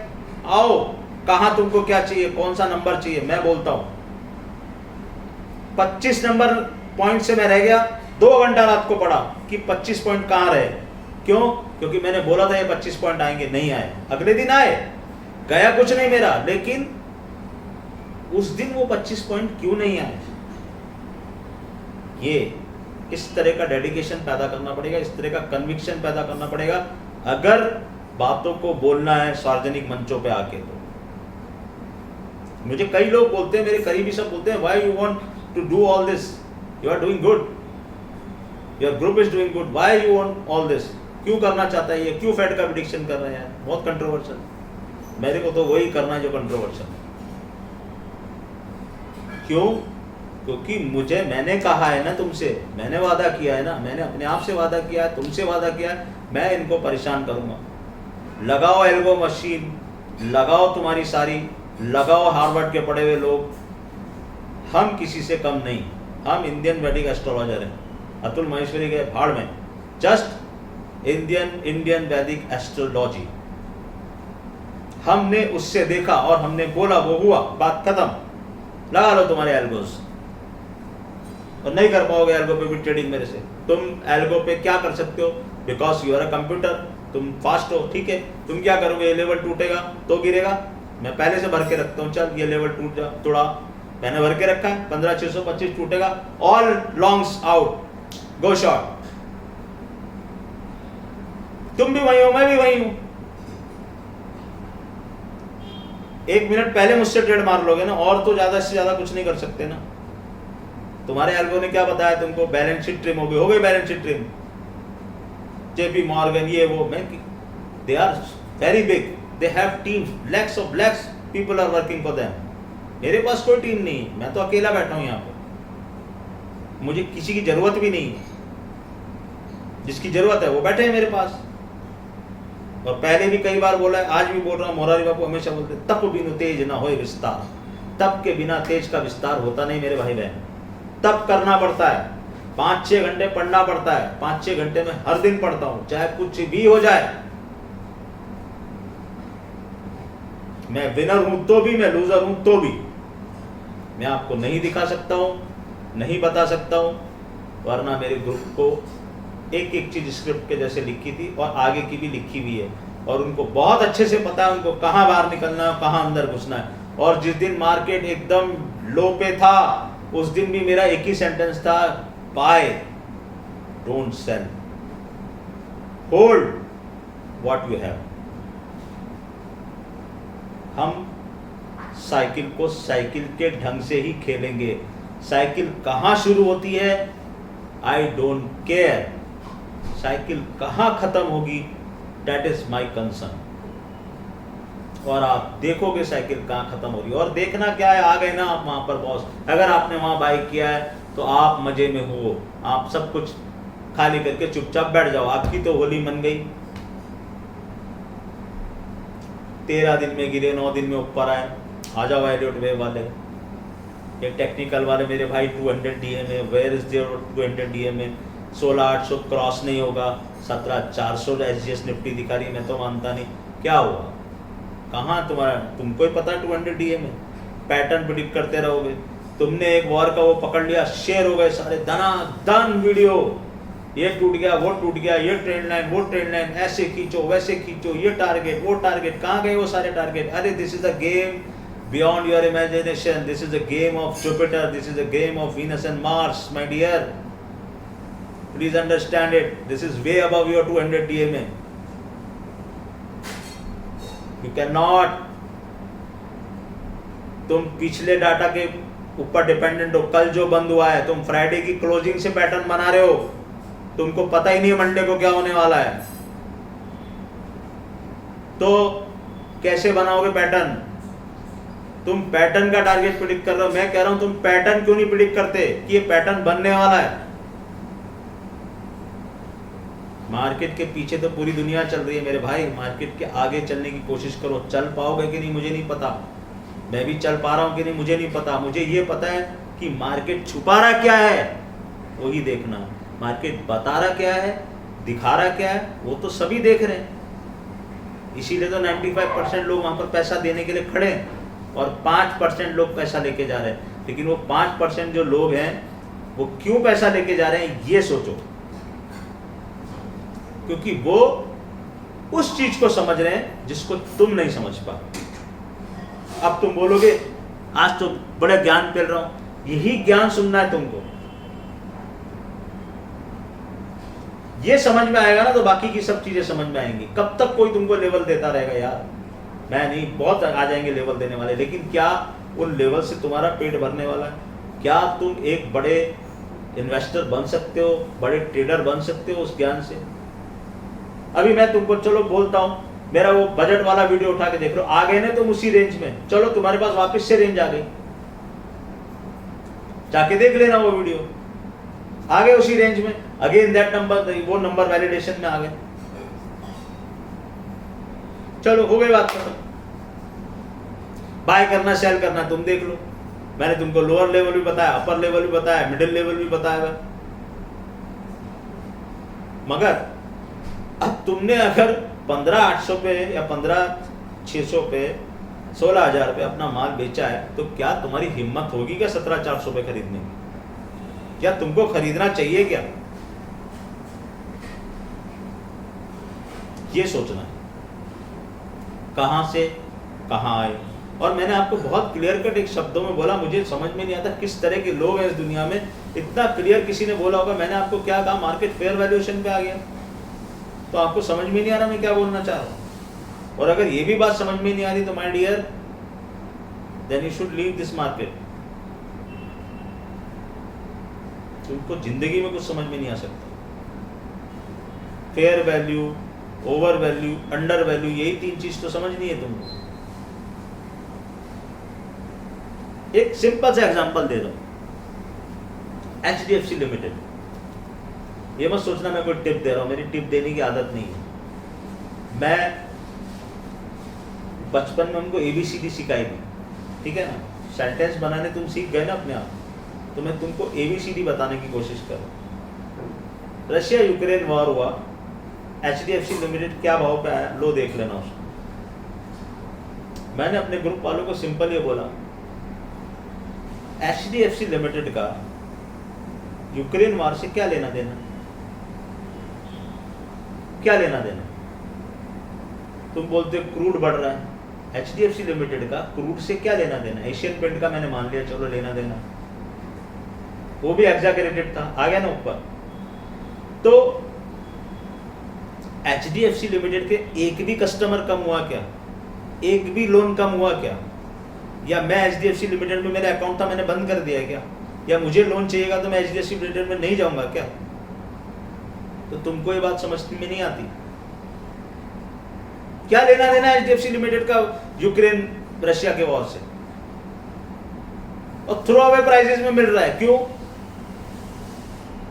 आओ कहां तुमको क्या चाहिए, कौन सा नंबर चाहिए, मैं बोलता हूं। 25 नंबर पॉइंट से मैं रह गया, 2 घंटा रात को पढ़ा कि 25 पॉइंट कहां रहे। क्यों? क्योंकि मैंने बोला था ये 25 पॉइंट आएंगे, नहीं आए। अगले दिन आए, गया कुछ नहीं मेरा, लेकिन उस दिन वो 25 पॉइंट क्यों नहीं आए? ये इस तरह का डेडिकेशन पैदा करना पड़ेगा, इस तरह का कन्विक्शन पैदा करना पड़ेगा, अगर बातों को बोलना है सार्वजनिक मंचों पे आके। तो मुझे कई लोग बोलते हैं, मेरे करीबी सब बोलते हैं, why you want to do all this, you are doing good, your group is doing good, why you want all this, क्यों करना चाहता है ये, क्यों फेड का प्रेडिक्शन कर रहे हैं, बहुत कंट्रोवर्शियल। मेरे को तो वही करना है जो कंट्रोवर्शियल। क्यों? क्योंकि मैंने कहा है ना तुमसे, मैंने वादा किया है ना, मैंने अपने आप से वादा किया है, तुमसे वादा किया है, मैं इनको परेशान करूंगा। लगाओ एल्गो मशीन, लगाओ तुम्हारी सारी, लगाओ हार्वर्ड के पढ़े हुए लोग, हम किसी से कम नहीं, हम इंडियन वैदिक एस्ट्रोलॉजर हैं। अतुल माहेश्वरी के भाड़ में, जस्ट इंडियन वैदिक एस्ट्रोलॉजी। हमने उससे देखा और हमने बोला, वो हुआ, बात खत्म। लगा लो तुम्हारे एल्गोस, और नहीं कर पाओगे एल्गो पे भी ट्रेडिंग मेरे से। तुम एल्गो पे क्या कर सकते हो? Because you are a computer, तुम फास्ट हो, ठीक है। तुम क्या करोगे? ये लेवल टूटेगा तो गिरेगा, मैं पहले से भर के रखता हूँ, चल ये लेवल टूट जा, थोड़ा मैंने भर के रखा है, 15,625 टूटेगा, ऑल लॉन्ग्स आउट, गो शॉर्ट। तुम भी वही हो, मैं भी वही हूं। 1 मिनट पहले मुझसे ट्रेड मार लोगे ना, और तो ज्यादा से ज्यादा कुछ नहीं कर सकते ना। तुम्हारे एल्गो ने क्या बताया तुमको? बैलेंस शीट ट्रिम हो गई balance sheet trim, JP Morgan, ये वो, मैं, they are very big, they have teams, lakhs of lakhs people are working for them. मेरे पास कोई टीम नहीं, मैं तो अकेला बैठा हूं यहाँ पे, मुझे किसी की जरूरत भी नहीं है। जिसकी जरूरत है वो बैठे हैं मेरे पास। और पहले भी कई बार बोला है, आज भी बोल रहा हूँ, मोरारी बापू हमेशा बोलते, तप बिनु तेज ना होए विस्तार। तप के बिना तेज का विस्तार होता नहीं मेरे भाई बहन। तप करना पड़ता है, 5-6 घंटे पढ़ना पड़ता है, 5-6 घंटे में हर दिन पढ़ता हूँ, चाहे कुछ भी हो जाए। मैं विनर हूं तो भी, मैं लूजर हूं तो भी। मैं आपको नहीं दिखा सकता हूं, नहीं बता सकता हूं, वरना मेरे ग्रुप को एक एक चीज स्क्रिप्ट के जैसे लिखी थी और आगे की भी लिखी हुई है, और उनको बहुत अच्छे से पता है उनको कहाँ बाहर निकलना है, कहाँ अंदर घुसना है। और जिस दिन मार्केट एकदम लो पे था, उस दिन भी मेरा एक ही सेंटेंस था, buy, don't sell, hold what you have. हम साइकिल को साइकिल के ढंग से ही खेलेंगे। साइकिल कहाँ शुरू होती है, आई डोंट केयर। साइकिल कहाँ खत्म होगी, दैट इज माई कंसर्न। और आप देखोगे साइकिल कहाँ खत्म हो रही है। और देखना क्या है, आ गए ना आप वहां पर बॉस, अगर आपने वहां बाई किया है तो आप मजे में हो, आप सब कुछ खाली करके चुपचाप बैठ जाओ, आपकी तो होली मन गई। 13 दिन में गिरे, 9 दिन में ऊपर आए, आ जाओ एलियट वेव वाले, ये टेक्निकल वाले मेरे भाई 200 DMA, where is there 200 DMA, 16800 cross नहीं होगा, 17400 एसजीएस निफ्टी दिखा रही है, मैं तो मानता नहीं। क्या हुआ, कहाँ तुम्हारा, तुमको ही पता है 200 डीएमए, पैटर्न प्रिडिक्ट करते रहोगे। तुमने एक वॉर का वो पकड़ लिया, शेयर हो गए सारे धनाधन वीडियो, ये टूट गया, वो टूट गया, ये ट्रेंड लाइन, वो ट्रेंड लाइन, ऐसे खींचो वैसे खींचो, ये टारगेट वो टारगेट, कहाँ गए वो सारे टारगेट। अरे this is a game beyond your imagination, this is a game of Jupiter, this is a game of Venus and Mars, my dear, please understand it, this is way above your 200 DMA, you cannot, तुम पिछले data के ऊपर dependent हो। कल जो बंद हुआ है, तुम फ्राइडे की क्लोजिंग से पैटर्न बना रहे हो, तुमको पता ही नहीं है मंडे को क्या होने वाला है, तो कैसे बनाओगे पैटर्न। तुम पैटर्न का टारगेट प्रिडिक्ट कर रहे हो, मैं कह रहा हूं तुम पैटर्न क्यों नहीं प्रिडिक्ट करते कि ये पैटर्न बनने वाला है। मार्केट के पीछे तो पूरी दुनिया चल रही है मेरे भाई, मार्केट के आगे चलने की कोशिश करो। चल पाओगे कि नहीं मुझे नहीं पता, मैं भी चल पा रहा हूं कि नहीं मुझे नहीं पता, मुझे ये पता है कि मार्केट छुपा रहा क्या है वही देखना, मार्केट बता रहा क्या है, दिखा रहा क्या है, वो तो सभी देख रहे हैं। इसीलिए तो 95% लोग वहां पर पैसा देने के लिए खड़े हैं और 5% लोग पैसा लेके जा रहे हैं। लेकिन वो 5% जो लोग हैं वो क्यों पैसा लेके जा रहे हैं ये सोचो, क्योंकि वो उस चीज को समझ रहे हैं जिसको तुम नहीं समझ पा। अब तुम बोलोगे आज तो बड़ा ज्ञान फैल रहा हूं, यही ज्ञान सुनना है तुमको, ये समझ में आएगा ना तो बाकी की सब चीजें समझ में आएंगी। कब तक कोई तुमको लेवल देता रहेगा यार, मैं नहीं, बहुत आ जाएंगे लेवल देने वाले, लेकिन क्या उन लेवल से तुम्हारा पेट भरने वाला है? क्या तुम एक बड़े इन्वेस्टर बन सकते हो, बड़े ट्रेडर बन सकते हो उस ज्ञान से? अभी मैं तुमको चलो बोलता हूं, मेरा वो बजट वाला वीडियो उठा के देख लो, आ गए ना तुम उसी रेंज में, चलो तुम्हारे पास वापस से रेंज आ गई, जाके देख लेना वो वीडियो, आ गए उसी रेंज में, अगेन दैट नंबर, वो नंबर वैलिडेशन में आ गए, चलो हो गई बात खत्म। बाय करना सेल करना तुम देख लो, मैंने तुमको लोअर लेवल भी बताया, अपर लेवल भी बताया, मिडिल लेवल भी बताया। मगर अब तुमने अगर 15,800 पे या 15,600 पे 16,000 पे अपना माल बेचा है, तो क्या तुम्हारी हिम्मत होगी क्या 17,400 पे खरीदने की? क्या तुमको खरीदना चाहिए क्या? ये सोचना है कहां से कहां आए। और मैंने आपको बहुत क्लियर कट एक शब्दों में बोला, मुझे समझ में नहीं आता किस तरह के लोग हैं इस दुनिया में, इतना क्लियर किसी ने बोला होगा। मैंने आपको क्या कहा, मार्केट फेयर वैल्यूएशन पे आ गया, तो आपको समझ में नहीं आ रहा मैं क्या बोलना चाह रहा हूं। और अगर ये भी बात समझ में नहीं आ रही तो my dear, then you should leave this market. तुमको जिंदगी में कुछ समझ में नहीं आ सकता। Fair value, over value, under value, यही 3 चीज तो समझनी है तुमको। एक सिंपल सा एग्जांपल दे दो, HDFC लिमिटेड, ये मत सोचना मैं कोई टिप दे रहा हूं, मेरी टिप देने की आदत नहीं है। मैं बचपन में हमको ABCD सिखाई थी, ठीक है ना, सेंटेंस बनाने तुम सीख गए ना अपने आप, तो मैं तुमको ABCD बताने की कोशिश कर रहा हूं। रशिया यूक्रेन वॉर हुआ, HDFC लिमिटेड क्या भाव पे आया, लो देख लेना उसको। मैंने अपने ग्रुप वालों को सिंपल ये बोला, HDFC लिमिटेड का यूक्रेन वार से क्या लेना देना, क्या लेना देना? तुम बोलते हो क्रूड बढ़ रहा है, HDFC लिमिटेड का क्रूड से क्या लेना देना? एशियन पेंट का मैंने मान लिया चलो लेना देना, वो भी एग्जैगरेटेड था, आ गया ना ऊपर। तो HDFC लिमिटेड के एक भी कस्टमर कम हुआ क्या? एक भी लोन कम हुआ क्या? या मैं HDFC लिमिटेड में मेरा अकाउंट था मैंने बंद कर दिया क्या? या मुझे लोन चाहिएगा तो मैं HDFC लिमिटेड में नहीं जाऊंगा क्या? तो तुमको ये बात समझ में नहीं आती। क्या लेना देना HDFC लिमिटेड का यूक्रेन रशिया के वॉर से? और थ्रो अवे प्राइसेस में मिल रहा है, क्यों?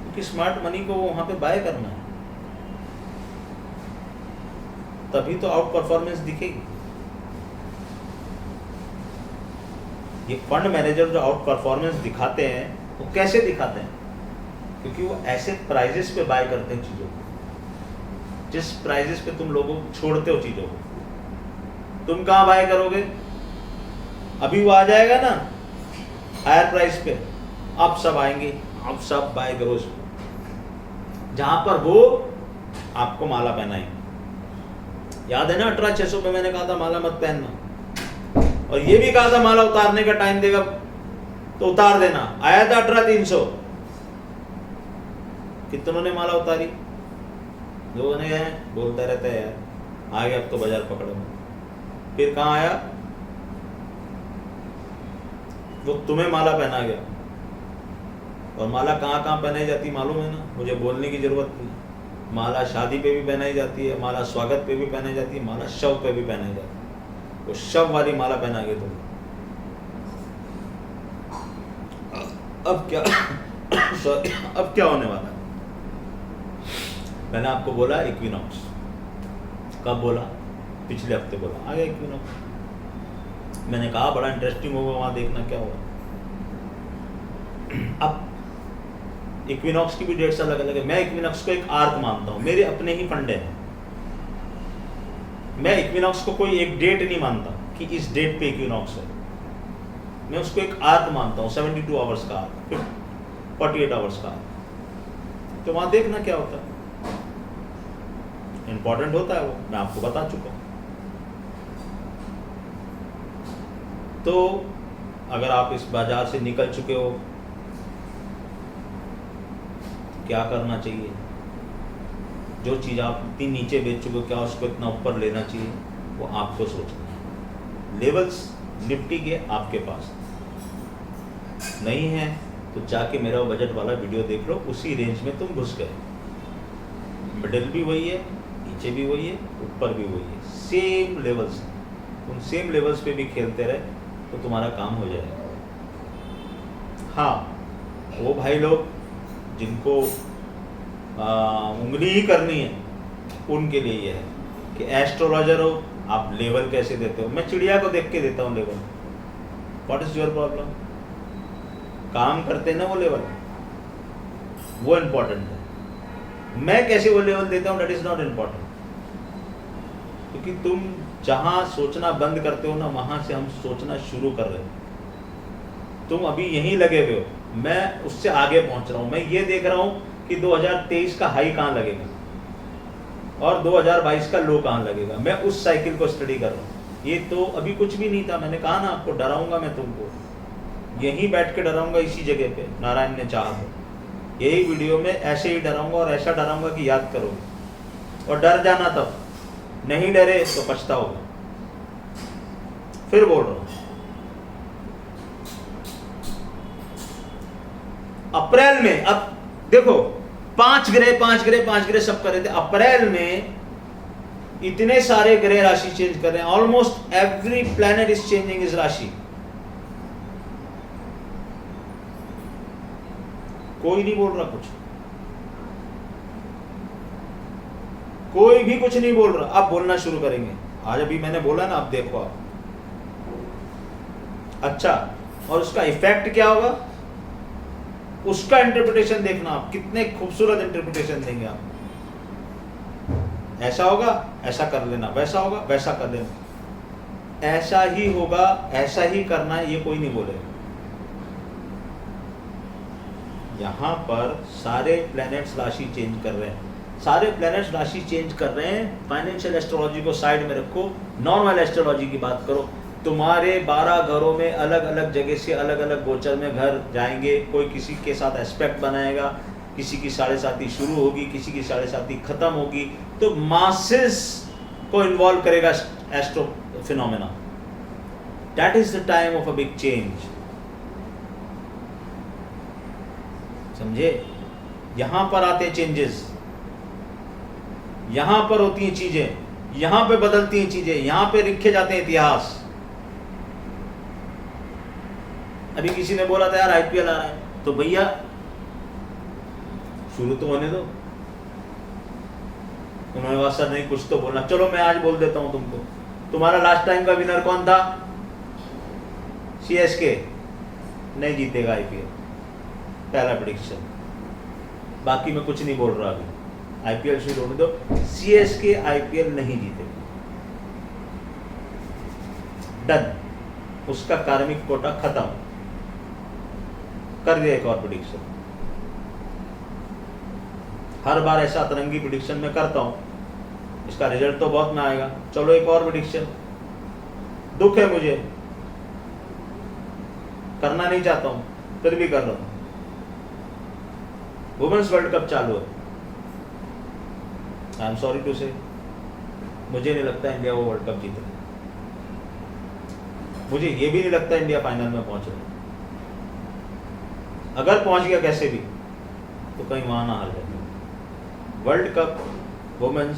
क्योंकि स्मार्ट मनी को वहां पे बाय करना है, तभी तो आउट परफॉर्मेंस दिखेगी। ये फंड मैनेजर जो आउट परफॉर्मेंस दिखाते हैं वो कैसे दिखाते हैं? क्योंकि वो ऐसे प्राइजेस पे बाय करते हैं चीजों को, जिस प्राइजेस पे तुम लोगों छोड़ते हो चीजों को। तुम कहां बाय करोगे? अभी वो आ जाएगा ना हायर प्राइस पे, अब सब आएंगे, अब सब बाय करो उसको, जहां पर वो आपको माला पहनाएंगे। याद है ना 18,600 पे मैंने कहा था माला मत पहनना, और ये भी कहा था माला उतारने का टाइम देगा तो उतार देना। आया था 18,300, कितनों ने माला उतारी? लोगों ने बोलते रहते हैं यार, आ गया अब तो बाजार पकड़ो। फिर कहां आया? वो तुम्हें माला पहना गया। और माला कहां कहां पहनाई जाती मालूम है ना? मुझे बोलने की जरूरत नहीं। माला शादी पे भी पहनाई जाती है, माला स्वागत पे भी पहनाई जाती है, माला शव पे भी पहनाई जाती है। वो शव वाली माला पहना के तुम। अब क्या अब क्या होने वाला है? मैंने आपको बोला इक्विनॉक्स, कब बोला? पिछले हफ्ते बोला, आ गया इक्विनॉक्स। मैंने कहा बड़ा इंटरेस्टिंग होगा, वहां देखना क्या होगा। अब इक्विनॉक्स की भी डेट्स अलग अलग है। मैं इक्विनॉक्स को एक आर्क मानता हूं, मेरे अपने ही फंडे हैं। मैं इक्विनॉक्स को कोई एक डेट नहीं मानता कि इस डेट पे इक्विनॉक्स है। मैं उसको एक आर्क मानता हूँ, 72 आवर्स का आर्क, 48 आवर्स का आर्क। तो वहां देखना क्या होता है, इंपॉर्टेंट होता है वो, मैं आपको बता चुका हूं। तो अगर आप इस बाजार से निकल चुके हो, क्या करना चाहिए? जो चीज़ आप इतनी नीचे बेच चुके हो, क्या उसको इतना ऊपर लेना चाहिए? वो आपको सोचना है। लेवल्स निफ्टी के आपके पास नहीं है तो जाके मेरा बजट वाला वीडियो देख लो, उसी रेंज में तुम घुस गए। मिडिल भी वही है, नीचे भी वही है, ऊपर भी वही है, सेम लेवल्स। तुम सेम लेवल्स पे भी खेलते रहे तो तुम्हारा काम हो जाएगा। हाँ, वो भाई लोग जिनको उंगली ही करनी है उनके लिए ये है कि एस्ट्रोलॉजर हो, आप लेवल कैसे देते हो? मैं चिड़िया को देख के देता हूँ level. What is your problem? काम करते ना वो लेवल, वो इम्पोर्टेंट है। मैं कैसे वो लेवल देता हूँ, दैट इज नॉट इम्पोर्टेंट। क्योंकि तुम जहां सोचना बंद करते हो ना, वहां से हम सोचना शुरू कर रहे हैं। तुम अभी यहीं लगे हुए हो, मैं उससे आगे पहुंच रहा हूं। मैं ये देख रहा हूं कि 2023 का हाई कहां लगेगा और 2022 का लो कहां लगेगा। मैं उस साइकिल को स्टडी कर रहा हूं। ये तो अभी कुछ भी नहीं था। मैंने कहा ना आपको, डराऊंगा मैं तुमको, यहीं बैठ के डराऊंगा इसी जगह पे, नारायण ने चाहा तो। यही वीडियो में ऐसे ही डराऊंगा और ऐसा डराऊंगा कि याद करोगे। और डर जाना तब, नहीं डरे तो पछताओगे। फिर बोल रहा हूं, अप्रैल में, अब देखो 5 ग्रह सब कर रहे थे। अप्रैल में इतने सारे ग्रह राशि चेंज कर रहे हैं। Almost every planet is changing is राशि। कोई नहीं बोल रहा कुछ, कोई भी कुछ नहीं बोल रहा। अब बोलना शुरू करेंगे। आज अभी मैंने बोला ना, अब देखो आप। अच्छा, और उसका इफेक्ट क्या होगा, उसका इंटरप्रिटेशन देखना आप। कितने खूबसूरत इंटरप्रिटेशन देंगे आप। ऐसा होगा, ऐसा कर लेना, वैसा होगा, वैसा कर लेना। ऐसा ही होगा, ऐसा ही करना है, ये कोई नहीं बोलेगा। यहाँ पर सारे प्लैनेट्स राशि चेंज कर रहे हैं, सारे प्लैनेट्स राशि चेंज कर रहे हैं। फाइनेंशियल एस्ट्रोलॉजी को साइड में रखो, नॉर्मल एस्ट्रोलॉजी की बात करो। तुम्हारे 12 घरों में अलग अलग जगह से अलग अलग गोचर में घर जाएंगे, कोई किसी के साथ एस्पेक्ट बनाएगा, किसी की 7.5 शुरू होगी, किसी की 7.5 खत्म होगी, तो मासेस को इन्वॉल्व करेगा astro phenomena. That is the time of a big change. समझे? यहां पर आते हैं चेंजेस, यहां पर होती हैं चीजें, यहां पे बदलती हैं चीजें, यहां पे लिखे जाते हैं इतिहास। अभी किसी ने बोला था यार आईपीएल आ रहा है, तो भैया शुरू तो होने दो। उन्होंने कहा सर नहीं, कुछ तो बोलना। चलो मैं आज बोल देता हूं तुमको, तुम्हारा लास्ट टाइम का विनर कौन था? सीएसके नहीं जीतेगा आईपीएल, पहला प्रेडिक्शन। बाकी मैं कुछ नहीं बोल रहा, अभी आईपीएल शुरू होने दो। सीएसके आईपीएल नहीं जीतेगा, डन, उसका कार्मिक कोटा खत्म कर दिया। एक और प्रेडिक्शन, हर बार ऐसा अतरंगी प्रेडिक्शन मैं करता हूं, इसका रिजल्ट तो बहुत में आएगा। चलो एक और प्रेडिक्शन, दुख है मुझे, करना नहीं चाहता हूं, फिर भी कर रहा हूं। वुमेन्स वर्ल्ड कप चालू है, आई एम सॉरी टू से, मुझे नहीं लगता इंडिया वो वर्ल्ड कप जीतेगा। मुझे ये भी नहीं लगता इंडिया फाइनल में पहुंचेगा। अगर पहुंच गया कैसे भी, तो कहीं वहां ना हार जाए। वर्ल्ड कप वुमेन्स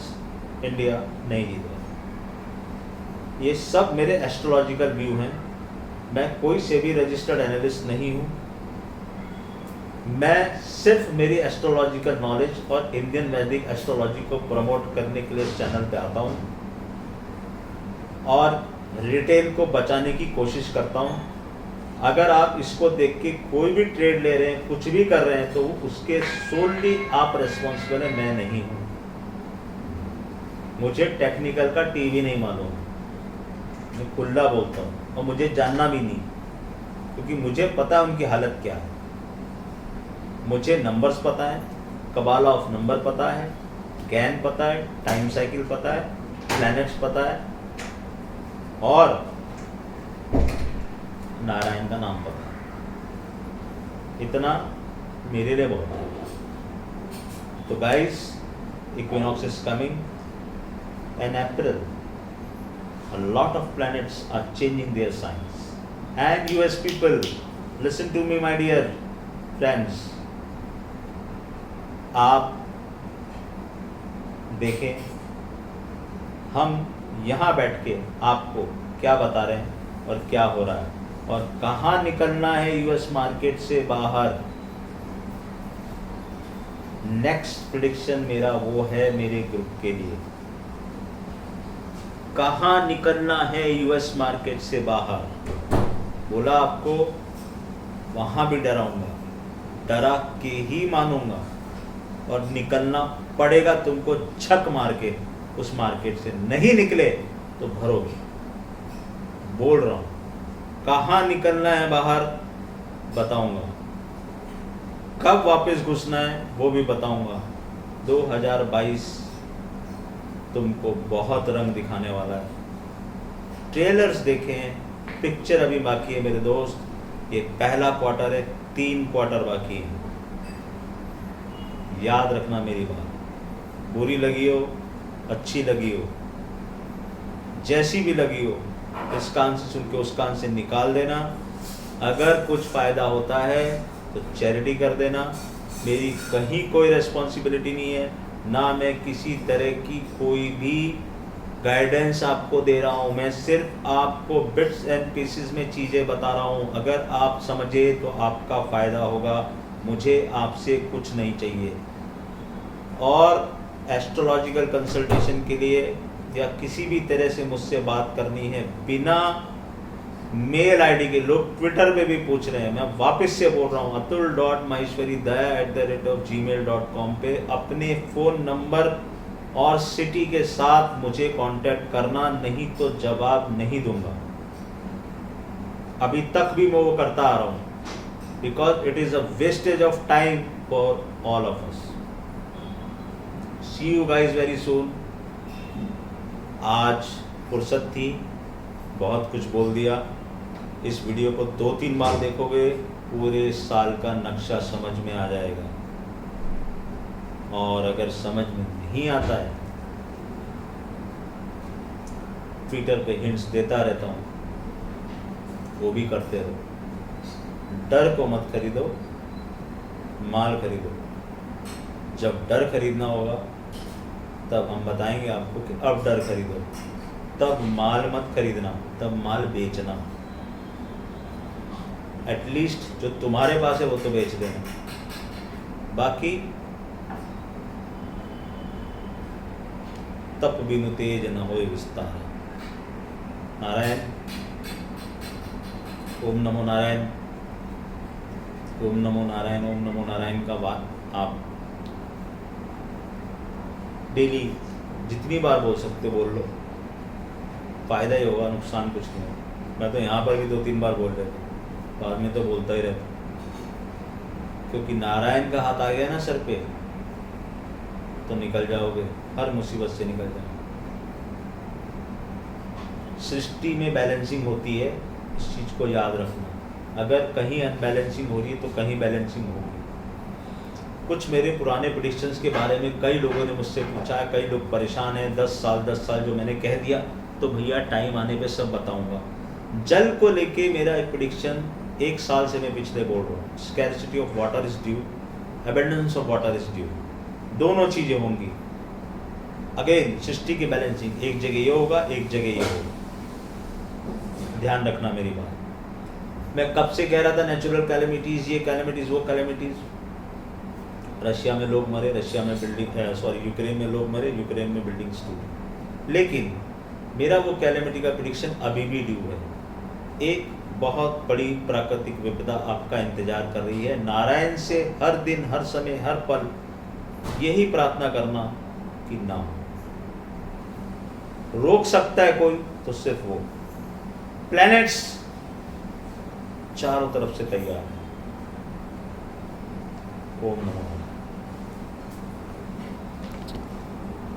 इंडिया नहीं जीतेगा। ये सब मेरे एस्ट्रोलॉजिकल व्यू हैं। मैं कोई से भी रजिस्टर्ड एनालिस्ट नहीं हूं, मैं सिर्फ मेरी एस्ट्रोलॉजिकल नॉलेज और इंडियन वैदिक एस्ट्रोलॉजी को प्रमोट करने के लिए इस चैनल पे आता हूं और रिटेल को बचाने की कोशिश करता हूं। अगर आप इसको देख के कोई भी ट्रेड ले रहे हैं, कुछ भी कर रहे हैं, तो उसके सोलली आप रिस्पॉन्सिबल है, मैं नहीं हूं। मुझे टेक्निकल का टीवी नहीं मालूम, मैं खुला बोलता हूं, और मुझे जानना भी नहीं, क्योंकि मुझे पता है उनकी हालत क्या है। मुझे नंबर्स पता है, कबाला ऑफ नंबर पता है, गैन पता है, टाइम साइकिल पता है, प्लैनेट्स पता है, और नारायण का नाम पता है। इतना मेरे लिए बहुत है। तो guys, equinox is coming in April. A lot of planets are changing their signs. And US people, listen to me, my dear friends. आप देखें, हम यहाँ बैठ के आपको क्या बता रहे हैं और क्या हो रहा है और कहाँ निकलना है यूएस मार्केट से बाहर। नेक्स्ट प्रेडिक्शन मेरा वो है मेरे ग्रुप के लिए, कहाँ निकलना है यूएस मार्केट से बाहर। बोला आपको, वहाँ भी डराऊंगा, डरा के ही मानूंगा, और निकलना पड़ेगा तुमको छक मार के उस मार्केट से। नहीं निकले तो भरोगे, बोल रहा हूँ। कहाँ निकलना है बाहर बताऊंगा, कब वापस घुसना है वो भी बताऊंगा। 2022 तुमको बहुत रंग दिखाने वाला है। ट्रेलर्स देखें, पिक्चर अभी बाकी है मेरे दोस्त। ये पहला क्वार्टर है, 3 क्वार्टर बाकी है। याद रखना मेरी बात, बुरी लगी हो, अच्छी लगी हो, जैसी भी लगी हो, इस कान से सुन के उस कान से निकाल देना। अगर कुछ फ़ायदा होता है तो चैरिटी कर देना। मेरी कहीं कोई रिस्पॉन्सिबिलिटी नहीं है, ना मैं किसी तरह की कोई भी गाइडेंस आपको दे रहा हूँ। मैं सिर्फ आपको बिट्स एंड पीसेस में चीज़ें बता रहा हूँ। अगर आप समझे तो आपका फ़ायदा होगा, मुझे आपसे कुछ नहीं चाहिए। और एस्ट्रोलॉजिकल कंसल्टेशन के लिए या किसी भी तरह से मुझसे बात करनी है बिना मेल आईडी के, लोग ट्विटर पे भी पूछ रहे हैं, मैं वापस से बोल रहा हूँ, atul.maheshwaridaya@gmail.com पे अपने फ़ोन नंबर और सिटी के साथ मुझे कांटेक्ट करना, नहीं तो जवाब नहीं दूंगा। अभी तक भी मैं वो करता आ रहा हूँ, because it is a wastage of time for all of us. See you guys very soon. आज फुर्सत थी, बहुत कुछ बोल दिया। इस वीडियो को 2-3 बार देखोगे, पूरे साल का नक्शा समझ में आ जाएगा। और अगर समझ में नहीं आता है, ट्विटर पे हिंट्स देता रहता हूँ, वो भी करते रहो। डर को मत खरीदो, माल खरीदो। जब डर खरीदना होगा तब हम बताएंगे आपको कि अब डर खरीदो। तब माल मत खरीदना, तब माल बेचना। एटलीस्ट जो तुम्हारे पास है वो तो बेच देना। बाकी तप बिनु तेज न होए विस्तार। नारायण। ओम नमो नारायण, ओम नमो नारायण, ओम नमो नारायण का बात आप डेली जितनी बार बोल सकते बोल लो, फायदा ही होगा, नुकसान कुछ नहीं होगा। मैं तो यहाँ पर भी 2-3 बार बोल रहा था, बाद में तो बोलता ही रहता, क्योंकि नारायण का हाथ आ गया ना सर पे तो निकल जाओगे, हर मुसीबत से निकल जाओगे। सृष्टि में बैलेंसिंग होती है, इस चीज को याद रखना। अगर कहीं अनबैलेंसिंग हो रही है तो कहीं बैलेंसिंग होगी। कुछ मेरे पुराने प्रेडिक्शंस के बारे में कई लोगों ने मुझसे पूछा, कई लोग परेशान हैं। 10 साल जो मैंने कह दिया, तो भैया टाइम आने पे सब बताऊंगा। जल को लेके मेरा एक प्रेडिक्शन 1 साल से मैं पिछले बोल रहा हूँ। Scarcity of water is due, abundance of water is due, दोनों चीजें होंगी। अगेन सृष्टि की बैलेंसिंग, एक जगह ये होगा, एक जगह ये होगा। ध्यान रखना मेरी बात। मैं कब से कह रहा था नेचुरल कैलेमिटीज, ये कैलेमिटीज, वो कैलेमिटीज। रशिया में लोग मरे, रशिया में यूक्रेन में लोग मरे, यूक्रेन में बिल्डिंग्स टूटी। लेकिन मेरा वो कैलेमिटी का प्रेडिक्शन अभी भी ड्यू है। एक बहुत बड़ी प्राकृतिक विपदा आपका इंतजार कर रही है। नारायण से हर दिन, हर समय, हर पल यही प्रार्थना करना कि ना हो। रोक सकता है कोई तो सिर्फ वो। प्लैनेट्स चारों तरफ से तैयार है। ओम नमः।